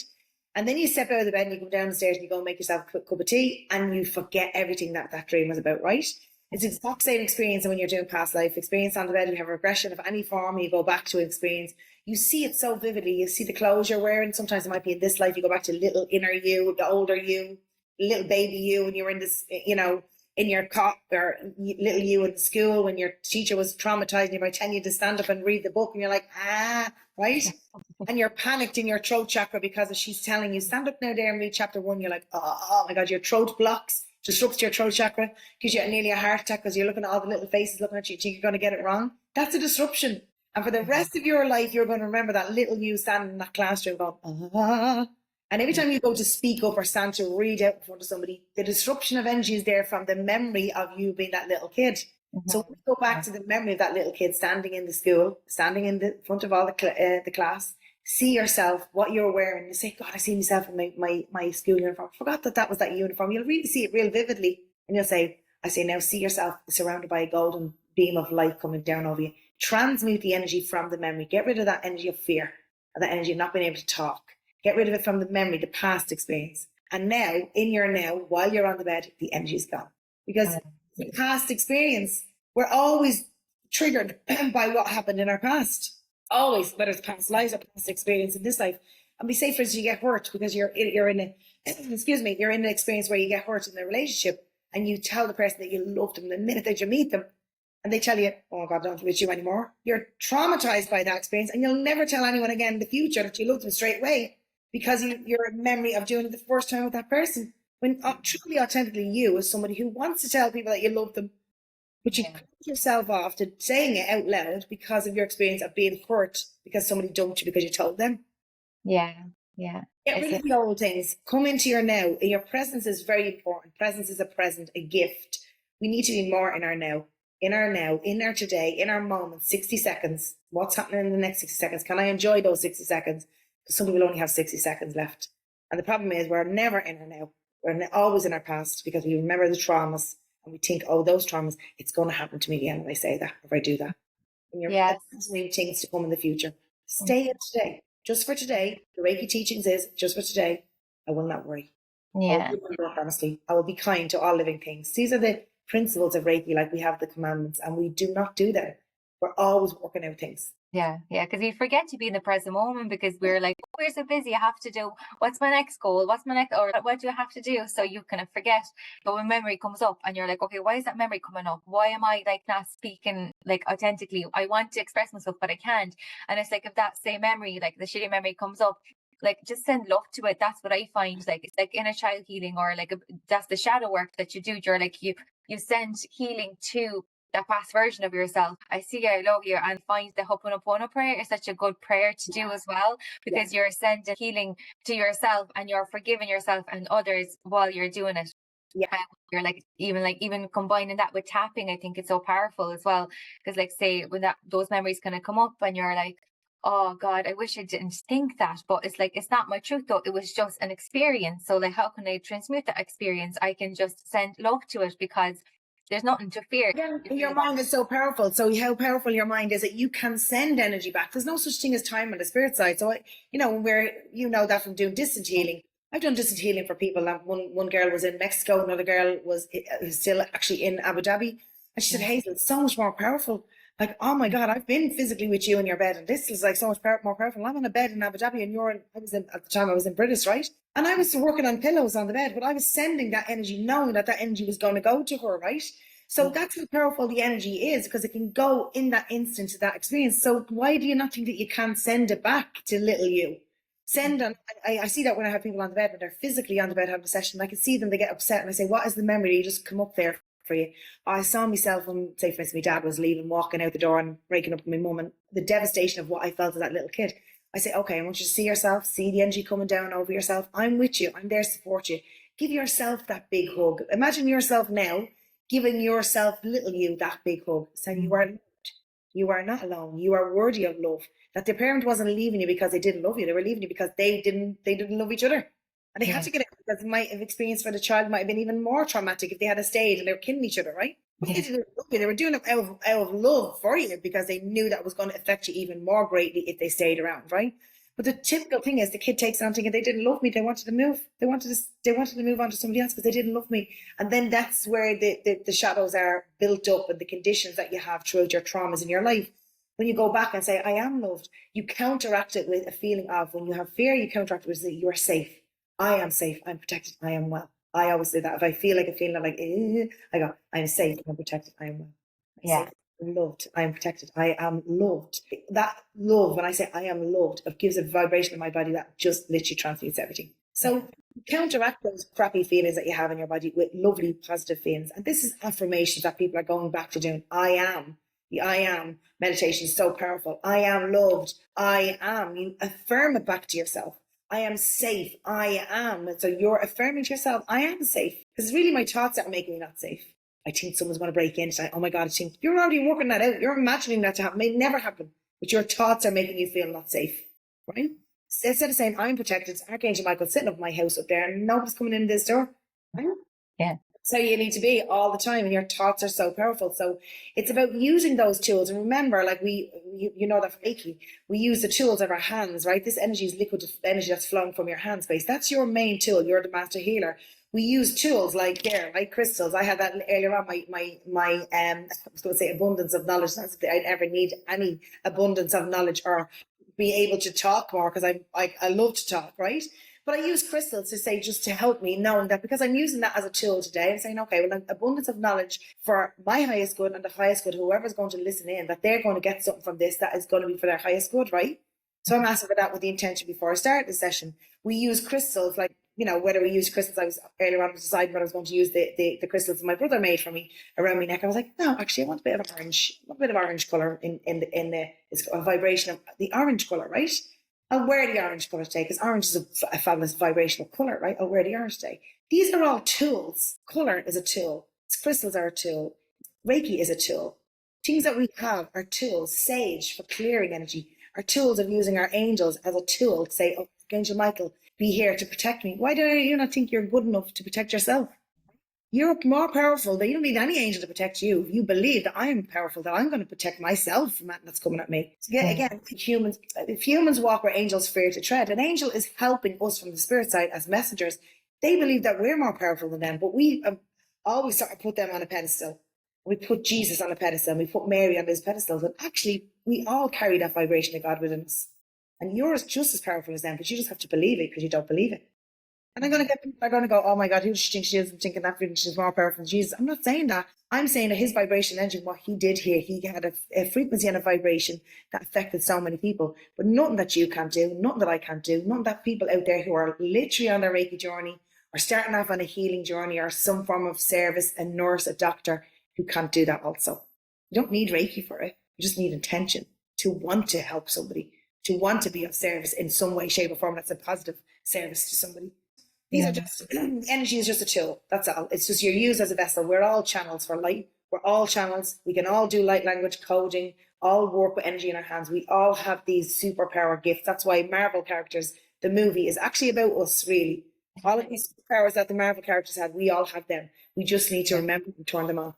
And then you step out of the bed and you come down the stairs and you go and make yourself a quick cup of tea and you forget everything that dream was about, right? It's the exact same experience when you're doing past life experience on the bed. You have a regression of any form, you go back to an experience. You see it so vividly. You see the clothes you're wearing. Sometimes it might be in this life. You go back to little inner you, the older you, little baby you, when you were in this, in your cot, or little you in school when your teacher was traumatized and you might tell you to stand up and read the book and you're like, right? And you're panicked in your throat chakra because she's telling you, stand up now there and read chapter 1. You're like, oh my God, your throat blocks, disrupts your throat chakra, gives you nearly a heart attack because you're looking at all the little faces looking at you, think you're going to get it wrong. That's a disruption. And for the rest of your life, you're going to remember that little you standing in that classroom going, And every time you go to speak up or stand to read out in front of somebody, the disruption of energy is there from the memory of you being that little kid. So we go back to the memory of that little kid standing in the school, standing in the front of all the class, see yourself, what you're wearing. You say, God, I see myself in my school uniform. I forgot that was that uniform. You'll really see it real vividly. And you'll say, now see yourself surrounded by a golden beam of light coming down over you. Transmute the energy from the memory. Get rid of that energy of fear, or that energy of not being able to talk. Get rid of it from the memory, the past experience. And now, in your now, while you're on the bed, the energy is gone. Because the past experience, we're always triggered by what happened in our past. Always, whether it's past lives or past experience in this life. And we say, for instance, you get hurt because you're in you're in an experience where you get hurt in a relationship and you tell the person that you love them the minute that you meet them. And they tell you, oh God, I don't wish you anymore. You're traumatized by that experience and you'll never tell anyone again in the future that you love them straight away because your memory of doing it the first time with that person. When truly, authentically you is somebody who wants to tell people that you love them, but you cut yourself off to saying it out loud because of your experience of being hurt because somebody dumped you because you told them.
Yeah.
Get rid of the old things. Come into your now. Your presence is very important. Presence is a present, a gift. We need to be more in our now. In our now, in our today, in our moment, 60 seconds. What's happening in the next 60 seconds? Can I enjoy those 60 seconds? Because some people only have 60 seconds left. And the problem is we're never in our now. We're always in our past because we remember the traumas and we think, oh, those traumas, it's going to happen to me again if I say that, if I do that. And you're constantly things to come in the future. Stay in today. Just for today. The Reiki teachings is just for today. I will not worry.
Yeah.
Honestly, I will be kind to all living things. These are the principles of Reiki, like we have the commandments and we do not do them. We're always working out things.
Yeah, because we forget to be in the present moment because we're like, oh, we're so busy, I have to do, what's my next goal, or what do I have to do? So you kind of forget. But when memory comes up and you're like, okay, why is that memory coming up? Why am I like not speaking like authentically? I want to express myself but I can't. And it's like, if that same memory, like the shitty memory comes up, like just send love to it. That's what I find. Like it's like inner child healing, or like that's the shadow work that you do. You're like, you send healing to that past version of yourself. I see you, I love you, and find the Ho'oponopono prayer is such a good prayer to do as well, because you're sending healing to yourself and you're forgiving yourself and others while you're doing it.
Yeah,
you're even combining that with tapping. I think it's so powerful as well, because like say when those memories kind of come up and you're like, oh God, I wish I didn't think that, but it's like, it's not my truth though, it was just an experience. So like, how can I transmute that experience? I can just send love to it because there's nothing to fear.
Your mind is so powerful. So how powerful your mind is that you can send energy back. There's no such thing as time on the spirit side. So that from doing distant healing. I've done distant healing for people. One girl was in Mexico, another girl was still actually in Abu Dhabi, and she said, Hazel, it's so much more powerful. Like, oh my God, I've been physically with you in your bed, and this is like so much more powerful. I'm on a bed in Abu Dhabi, and at the time I was in British, right? And I was working on pillows on the bed, but I was sending that energy, knowing that energy was going to go to her, right? So that's how powerful the energy is, because it can go in that instant to that experience. So why do you not think that you can't send it back to little you? I see that when I have people on the bed, when they're physically on the bed having a session, I can see them, they get upset, and I say, what is the memory? You just come up there for you. I saw myself when, say for instance, my dad was leaving, walking out the door and breaking up with my mum, and the devastation of what I felt as that little kid. I say, okay, I want you to see yourself, see the energy coming down over yourself. I'm with you. I'm there to support you. Give yourself that big hug. Imagine yourself now giving yourself, little you, that big hug, saying you are loved. You are not alone. You are worthy of love. That the parent wasn't leaving you because they didn't love you. They were leaving you because they didn't love each other. And they had to get it, because it might have experienced for the child might have been even more traumatic if they had stayed and they were killing each other, right? But they didn't love you. They were doing it out of love for you, because they knew that was going to affect you even more greatly if they stayed around, right? But the typical thing is the kid takes it on thinking they didn't love me. They wanted to move. They wanted to move on to somebody else because they didn't love me. And then that's where the shadows are built up and the conditions that you have throughout your traumas in your life. When you go back and say, I am loved, you counteract it with a feeling of, when you have fear, you counteract it with you're safe. I am safe. I'm protected. I am well. I always say that. If I feel like a feeling of like, I go, I'm safe. I'm protected. I am well.
Yeah.
I'm loved. I am protected. I am loved. That love, when I say I am loved, it gives a vibration in my body that just literally transmutes everything. So counteract those crappy feelings that you have in your body with lovely, positive feelings. And this is affirmations that people are going back to doing. I am. The I am meditation is so powerful. I am loved. I am. You affirm it back to yourself. I am safe. I am. And so you're affirming to yourself, I am safe. Because really my thoughts that are making me not safe. I think someone's going to break in tonight. Oh my God, I think you're already working that out. You're imagining that to happen. It may never happen. But your thoughts are making you feel not safe. Right? So instead of saying, I'm protected, Archangel Michael's sitting up my house up there and nobody's coming in this door. Right?
Yeah.
So you need to be all the time, and your thoughts are so powerful. So it's about using those tools. And remember, like you know that for Reiki, we use the tools of our hands, right? This energy is liquid energy that's flowing from your hand space. That's your main tool. You're the master healer. We use tools like crystals. I had that earlier on. I was going to say abundance of knowledge. That's the I never need any abundance of knowledge or be able to talk more because I love to talk, right? But I use crystals to say, just to help me, knowing that because I'm using that as a tool today and saying, okay, well, abundance of knowledge for my highest good and the highest good, whoever's going to listen in, that they're going to get something from this that is going to be for their highest good, right? So I'm asking for that with the intention before I start the session. We use crystals, like, whether we use crystals, I was earlier on deciding whether I was going to use the crystals my brother made for me around my neck. I was like, no, actually, I want a bit of orange color in it's a vibration of the orange color, right? I'll wear the orange colour today because orange is a fabulous vibrational colour, right? I'll wear the orange today. These are all tools. Colour is a tool. Crystals are a tool. Reiki is a tool. Things that we have are tools. Sage for clearing energy are tools of using our angels as a tool to say, oh, Angel Michael, be here to protect me. Why do you not think you're good enough to protect yourself? You're more powerful. You don't need any angel to protect you. You believe that I am powerful, that I'm going to protect myself from that that's coming at me. So again, if humans walk where angels fear to tread, an angel is helping us from the spirit side as messengers. They believe that we're more powerful than them, but we always sort of put them on a pedestal. We put Jesus on a pedestal and we put Mary on those pedestals. And actually, we all carry that vibration of God within us. And you're just as powerful as them, but you just have to believe it because you don't believe it. And I'm going to get people are going to go, oh my God, who does she think she is? I'm thinking that she's more powerful than Jesus. I'm not saying that. I'm saying that his vibration engine, what he did here, he had a frequency and a vibration that affected so many people. But nothing that you can't do, nothing that I can't do, nothing that people out there who are literally on their Reiki journey or starting off on a healing journey or some form of service, a nurse, a doctor, who can't do that also. You don't need Reiki for it. You just need intention to want to help somebody, to want to be of service in some way, shape or form that's a positive service to somebody. These are just, energy is just a tool. That's all. It's just you're used as a vessel. We're all channels for light. We're all channels. We can all do light language coding, all work with energy in our hands. We all have these superpower gifts. That's why Marvel characters, the movie, is actually about us, really. All of these powers that the Marvel characters had, we all have them. We just need to remember and turn them on.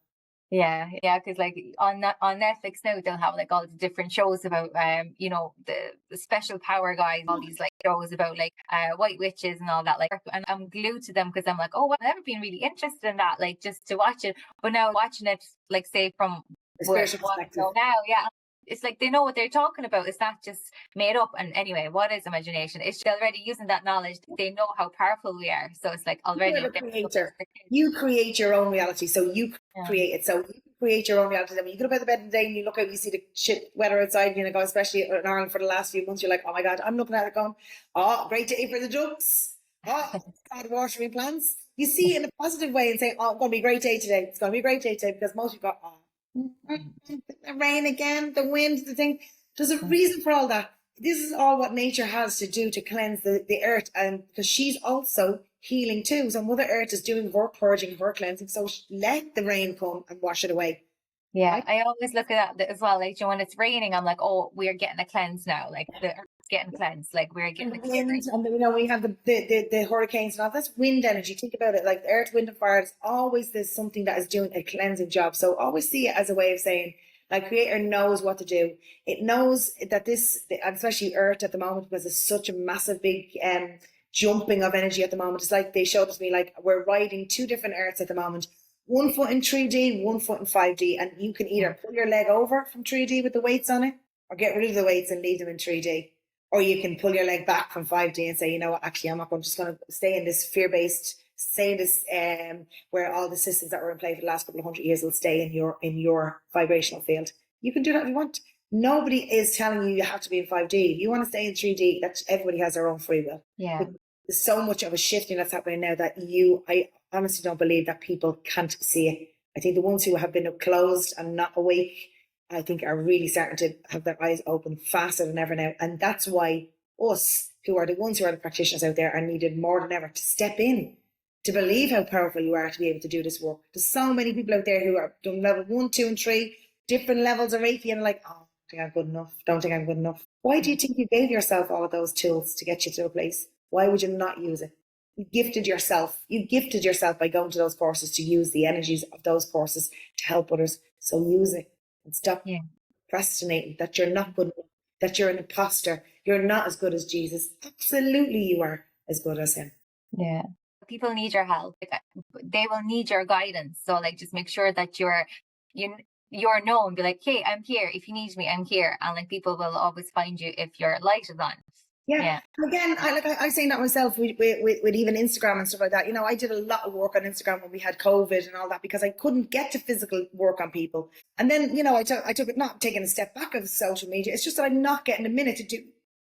Yeah, because like on Netflix now they'll have like all the different shows about the special power guys, all these like shows about like white witches and all that, like, and I'm glued to them because I'm like, oh, well, I've never been really interested in that, like, just to watch it. But now watching it, like, say from now, it's like they know what they're talking about. It's not just made up. And anyway, what is imagination? It's already using that knowledge. They know how powerful we are. So it's like already.
You're the creator. You create your own reality. So you create it. So you create your own reality. When you get up out of bed today and you look out, you see the shit weather outside, go, especially in Ireland for the last few months, you're like, oh my God, I'm looking at it going, oh, great day for the ducks. Oh, God, watering plants. You see it in a positive way and say, oh, it's going to be a great day today. It's going to be a great day today because most people go, oh, the rain again, the wind, the thing. There's a reason for all that. This is all what nature has to do to cleanse the earth, and because she's also healing too. So Mother Earth is doing her purging, her cleansing. So let the rain come and wash it away.
Yeah, right? I always look at that as well. Like, when it's raining, I'm like, oh, we're getting a cleanse now. Like the earth's getting cleansed. Like we're getting
the wind, and we have the hurricanes and all. That's wind energy. Think about it. Like the earth, wind, and fire. Always there's something that is doing a cleansing job. So always see it as a way of saying Like Creator knows what to do. It knows that this, and especially Earth at the moment, because it's such a massive big jumping of energy at the moment. It's like they showed it to me, like we're riding two different Earths at the moment. 1 foot in 3D, 1 foot in 5D, and you can either pull your leg over from 3D with the weights on it, or get rid of the weights and leave them in 3D. Or you can pull your leg back from 5D and say, you know what, actually, I'm just going to stay in this fear-based, stay in this, where all the systems that were in play for the last couple of 100 years will stay in your vibrational field. You can do that if you want. Nobody is telling you have to be in 5D. If you want to stay in 3D, that's, everybody has their own free will.
Yeah.
But there's so much of a shifting that's happening now that I honestly don't believe that people can't see it. I think the ones who have been closed and not awake, I think are really starting to have their eyes open faster than ever now. And that's why us, who are the ones who are the practitioners out there, are needed more than ever to step in, to believe how powerful you are to be able to do this work. There's so many people out there who are done level 1, 2, and 3, different levels of Reiki, and like, oh, I think I'm good enough. Don't think I'm good enough. Why do you think you gave yourself all of those tools to get you to a place? Why would you not use it? You gifted yourself. You gifted yourself by going to those courses to use the energies of those courses to help others. So use it and stop procrastinating that you're not good enough, that you're an imposter. You're not as good as Jesus. Absolutely, you are as good as him.
Yeah. People need your help. Like, they will need your guidance. So like, just make sure that you're known. Be like, hey, I'm here. If you need me, I'm here. And like, people will always find you if your light is on.
Yeah. Again, I say that myself with even Instagram and stuff like that. You know, I did a lot of work on Instagram when we had COVID and all that, because I couldn't get to physical work on people. And then, you know, I took it, not taking a step back of social media. It's just that I'm not getting a minute to do.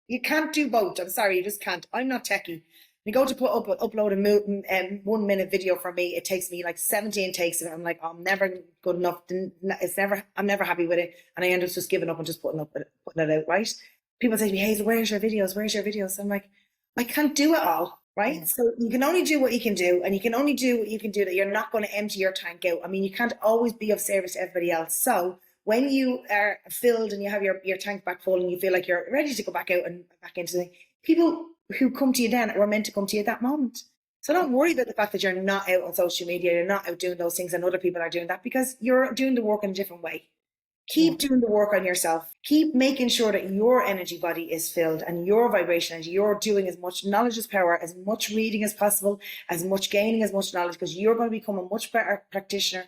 You can't do both. I'm sorry, you just can't. I'm not techie. You go to upload a 1 minute video for me. It takes me like 17 takes of it. I'm like, oh, I'm never good enough. I'm never happy with it. And I end up just giving up and just putting it out, right? People say to me, Hazel, where's your videos? Where's your videos? I'm like, I can't do it all, right?
Yeah.
So you can only do what you can do, and you can only do what you can do, that you're not going to empty your tank out. I mean, you can't always be of service to everybody else. So when you are filled and you have your tank back full and you feel like you're ready to go back out and back into the people who come to you then were meant to come to you at that moment. So don't worry about the fact that you're not out on social media, you're not out doing those things and other people are doing that, because you're doing the work in a different way. Keep doing the work on yourself. Keep making sure that your energy body is filled and your vibration, and you're doing as much knowledge as power, as much reading as possible, as much gaining as much knowledge, because you're going to become a much better practitioner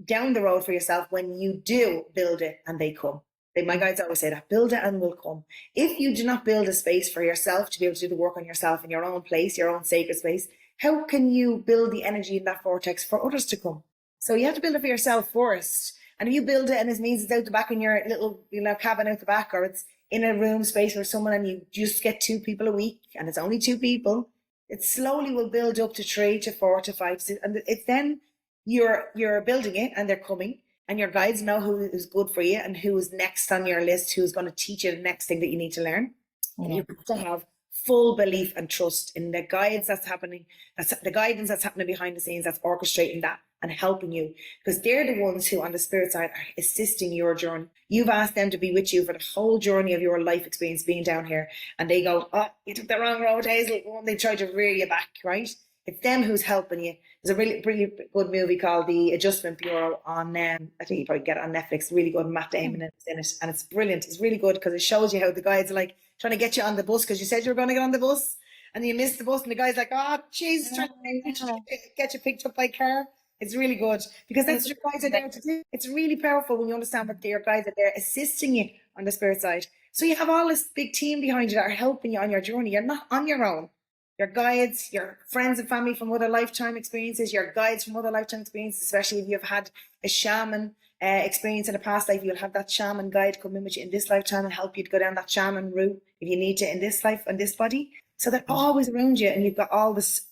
down the road for yourself when you do build it and they come. My guides always say that, build it and will come. If you do not build a space for yourself to be able to do the work on yourself in your own place, your own sacred space, how can you build the energy in that vortex for others to come? So you have to build it for yourself first. And if you build it and it means it's out the back in your little, cabin out the back, or it's in a room space with someone and you just get 2 people a week and it's only 2 people, it slowly will build up to 3 to 4 to 5 to 6, and it's then you're building it and they're coming, and your guides know who is good for you and who is next on your list, who's going to teach you the next thing that you need to learn. Yeah. And you have to have full belief and trust in the guidance that's happening, the guidance that's happening behind the scenes, that's orchestrating that and helping you, because they're the ones who on the spirit side are assisting your journey. You've asked them to be with you for the whole journey of your life experience being down here, and they go, oh, you took the wrong road, Hazel. They try to rear you back, right? It's them who's helping you. There's a really, really good movie called The Adjustment Bureau on, I think you probably get it on Netflix, really good. Matt Damon is in it, and it's brilliant. It's really good because it shows you how the guides are like trying to get you on the bus, because you said you were going to get on the bus and you missed the bus, and the guy's like, oh, jeez, trying to get you picked up by a car. It's really good, because that's what your guides are there to do. It's really powerful when you understand that your guides are there assisting you on the spirit side. So you have all this big team behind you that are helping you on your journey. You're not on your own. Your guides, your friends and family from other lifetime experiences, your guides from other lifetime experiences, especially if you've had a shaman experience in a past life, you'll have that shaman guide come in with you in this lifetime and help you to go down that shaman route if you need to in this life and this body. So they're always around you, and you've got all this,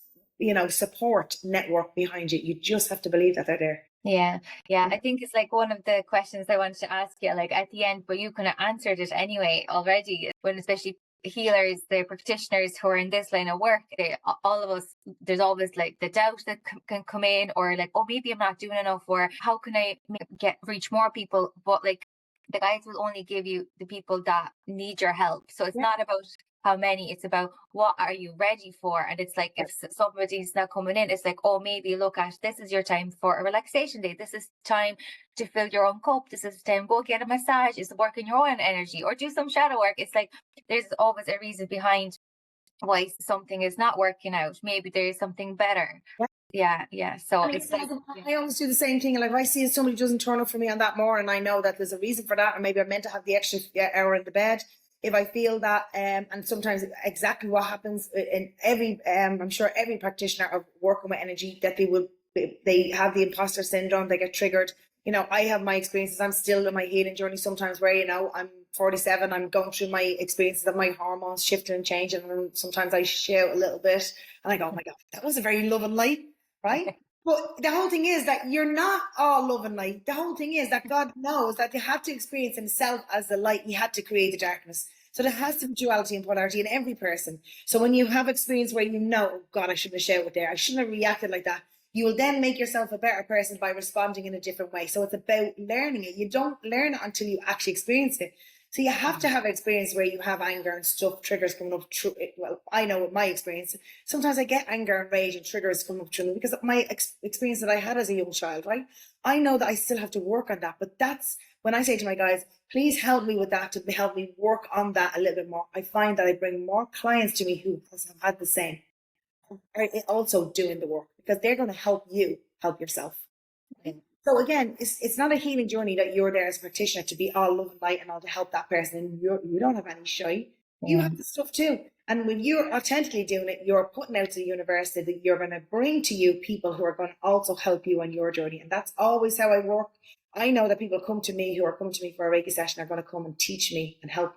support network behind you. You just have to believe that they're there.
Yeah. I think it's like one of the questions I wanted to ask you, like at the end, but you kind of answered it anyway already. When especially healers, the practitioners who are in this line of work, all of us, there's always like the doubt that can come in, or like, oh, maybe I'm not doing enough, or how can I reach more people? But like, the guides will only give you the people that need your help. So it's not about how many. It's about what are you ready for. And it's like, if somebody's not coming in, it's like, oh, maybe look at, this is your time for a relaxation day. This is time to fill your own cup. This is time, go get a massage. It's work in your own energy, or do some shadow work. It's like, there's always a reason behind why something is not working out. Maybe there is something better. Yeah. So
And
it's like,
I always do the same thing. Like if I see somebody doesn't turn up for me on that morning, I know that there's a reason for that, or maybe I'm meant to have the extra hour in the bed. If I feel that, and sometimes exactly what happens in every, I'm sure every practitioner of working with energy, that they have the imposter syndrome, they get triggered. You know, I have my experiences. I'm still in my healing journey sometimes where, you know, I'm 47, I'm going through my experiences of my hormones shifting and changing. And sometimes I shout a little bit and I go, oh my God, that was a very loving light, right? But the whole thing is that you're not all love and light. The whole thing is that God knows that you have to experience himself as the light. He had to create the darkness. So there has to be duality and polarity in every person. So when you have experience where you know, oh God, I shouldn't have shouted there, I shouldn't have reacted like that, you will then make yourself a better person by responding in a different way. So it's about learning it. You don't learn it until you actually experience it. So you have to have experience where you have anger and stuff, triggers coming up through it. Well, I know with my experience, sometimes I get anger and rage and triggers coming up through me because of my experience that I had as a young child, right? I know that I still have to work on that, but that's when I say to my guys, please help me with that, to help me work on that a little bit more. I find that I bring more clients to me who have had the same, are also doing the work, because they're going to help you help yourself. So again, it's not a healing journey that you're there as a practitioner to be all love and light and all to help that person. And you don't have any shy. You have the stuff too. And when you're authentically doing it, you're putting out to the universe that you're going to bring to you people who are going to also help you on your journey. And that's always how I work. I know that people come to me who are coming to me for a Reiki session are going to come and teach me and help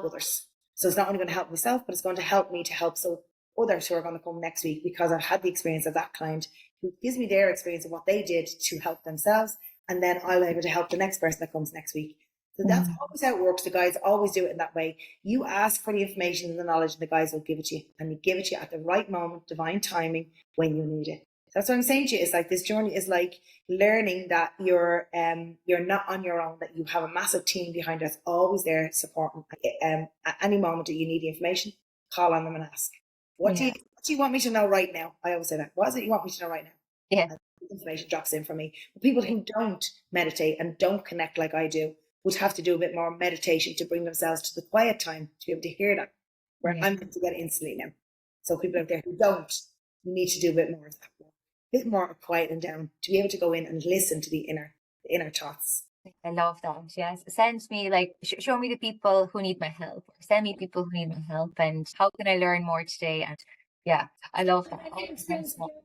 others. So it's not only going to help myself, but it's going to help me to help others who are going to come next week, because I've had the experience of that client who gives me their experience of what they did to help themselves. And then I'm able to help the next person that comes next week. So that's always how it works. The guys always do it in that way. You ask for the information and the knowledge, and the guys will give it to you. And they give it to you at the right moment, divine timing, when you need it. That's what I'm saying to you. It's like this journey is like learning that you're not on your own, that you have a massive team behind us, always there supporting. At any moment that you need the information, call on them and ask. What do you want me to know right now? I always say that. What is it you want me to know right now?
Yeah.
And information drops in for me. But people who don't meditate and don't connect like I do would have to do a bit more meditation to bring themselves to the quiet time to be able to hear that. Where I'm going to get it instantly now. So people out there who don't, you need to do a bit more of that. A bit more quieting down to be able to go in and listen to the inner thoughts.
I love that. Yes. Send me, like, show me the people who need my help. Send me people who need my help. And how can I learn more today? And yeah, I love that.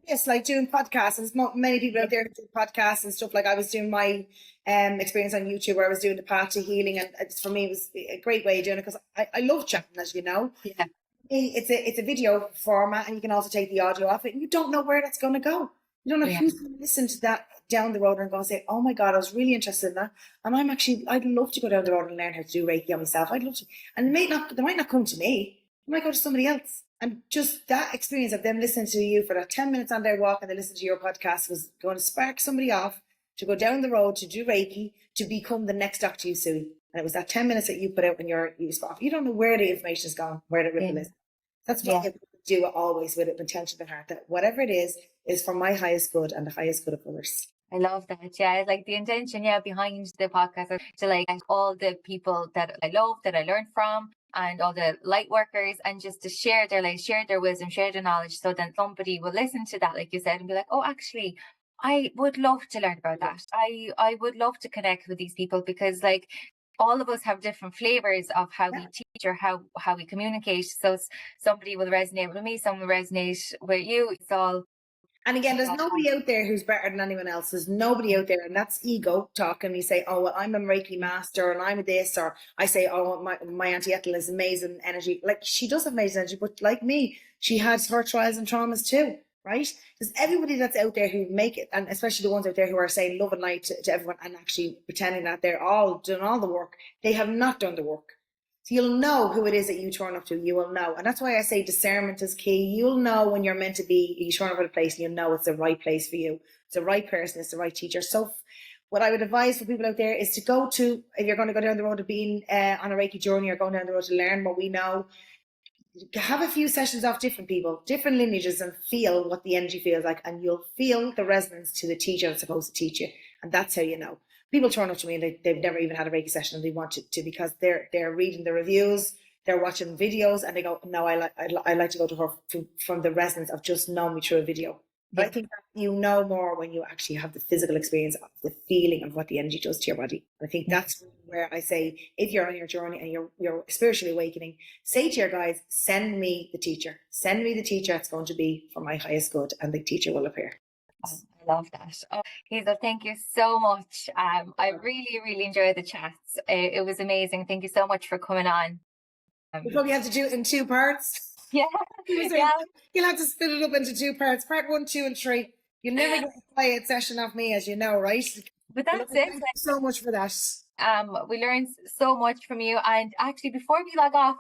Yes, like doing podcasts. There's many people out there who do podcasts and stuff. Like I was doing my experience on YouTube where I was doing the path to healing, and for me it was a great way of doing it, because I love chatting, as you know.
Yeah.
It's a video format, and you can also take the audio off it, and you don't know where that's going to go. You don't know who's going to listen to that down the road and go and say, oh my God, I was really interested in that. And I'd love to go down the road and learn how to do Reiki on myself. I'd love to. And they might not come to me. They might go to somebody else. And just that experience of them listening to you for that 10 minutes on their walk, and they listen to your podcast, was going to spark somebody off to go down the road to do Reiki, to become the next Dr. Yusui. And it was that 10 minutes that you put out in your spot. You don't know where the information is gone, where the ripple is. That's what I do always, with intention and heart, that whatever it is for my highest good and the highest good of others.
I love that. Yeah, it's like the intention, behind the podcast, to like all the people that I love, that I learned from, and all the light workers, and just to share their life, share their wisdom, share their knowledge, so then somebody will listen to that, like you said, and be like, oh, actually, I would love to learn about that. I would love to connect with these people, because like all of us have different flavors of how we teach or how we communicate. So somebody will resonate with me, some will resonate with you. It's all.
And again, there's nobody out there who's better than anyone else. There's nobody out there, and that's ego talking. You say, oh, well, I'm a Reiki master and I'm a this, or I say, oh, my Auntie Ethel is amazing energy. Like, she does have amazing energy, but like me, she has her trials and traumas too, right? There's everybody that's out there who make it, and especially the ones out there who are saying love and light to everyone and actually pretending that they're all doing all the work. They have not done the work. So you'll know who it is that you turn up to. You will know. And that's why I say discernment is key. You'll know when you're meant to be, you turn up at a place and you'll know it's the right place for you. It's the right person. It's the right teacher. So what I would advise for people out there is to go to, if you're going to go down the road of being on a Reiki journey, or going down the road to learn what we know, have a few sessions off different people, different lineages, and feel what the energy feels like, and you'll feel the resonance to the teacher that's supposed to teach you, and that's how you know. People turn up to me and they've never even had a Reiki session, and they want to because they're reading the reviews, they're watching videos, and they go, no, I like to go to her from the resonance of just knowing me through a video. But I think that you know more when you actually have the physical experience of the feeling of what the energy does to your body. I think that's where I say, if you're on your journey and you're spiritually awakening, say to your guides, send me the teacher. Send me the teacher. It's going to be for my highest good, and the teacher will appear.
Oh, I love that. Oh, Hazel, thank you so much. I really, really enjoyed the chats. It was amazing. Thank you so much for coming on.
We probably have to do it in 2 parts.
Yeah.
You'll have to split it up into 2 parts, part 1, 2, and 3. You'll never get a quiet session off me, as you know, right?
But that's it.
Thank you so much for that.
We learned so much from you. And actually, before we log off,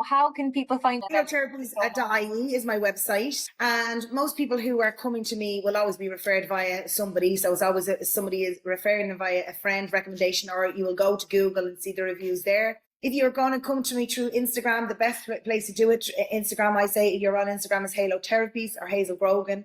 how can people find
Halo Therapies.ie is my website, and most people who are coming to me will always be referred via somebody. So it's always somebody is referring them via a friend recommendation, or you will go to Google and see the reviews there. If you're going to come to me through Instagram, the best place to do it, Instagram, I say, if you're on Instagram, is Halo Therapies or Hazel Grogan.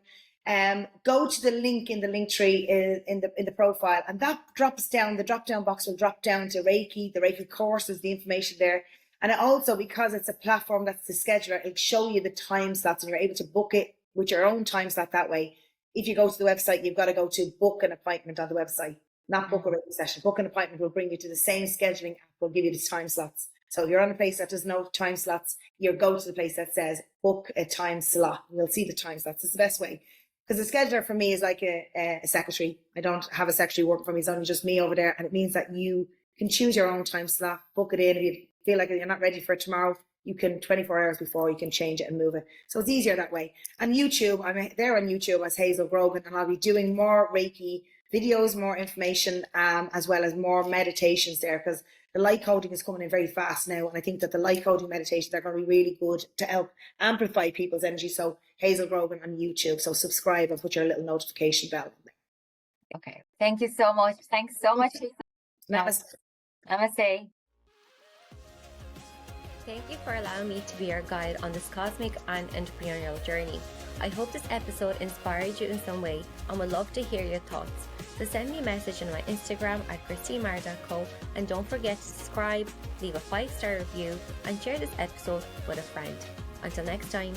Go to the link in the link tree in the profile, and that drops down. The drop down box will drop down to Reiki, the Reiki courses, the information there. And it also, because it's a platform that's the scheduler, it'll show you the time slots, and you're able to book it with your own time slot that way. If you go to the website, you've got to go to book an appointment on the website. Not book a Reiki session. Book an appointment will bring you to the same scheduling app, will give you the time slots. So if you're on a place that does no time slots, you go to the place that says book a time slot. You'll see the time slots. It's the best way. Because the scheduler for me is like a secretary. I don't have a secretary working for me. It's only just me over there. And it means that you can choose your own time slot, book it in. If you feel like you're not ready for it tomorrow, you can 24 hours before, you can change it and move it. So it's easier that way. And YouTube, I'm there on YouTube as Hazel Grogan, and I'll be doing more Reiki videos, more information, as well as more meditations there, because the light coding is coming in very fast now, and I think that the light coding meditations are going to be really good to help amplify people's energy. So Hazel Grogan on YouTube, so subscribe and put your little notification bell on there.
Okay, thank you so much. Thanks so much.
Namaste.
Namaste.
Thank you for allowing me to be your guide on this cosmic and entrepreneurial journey. I hope this episode inspired you in some way, and would love to hear your thoughts. So send me a message on my Instagram at christinemar.co, and don't forget to subscribe, leave a 5-star review, and share this episode with a friend. Until next time.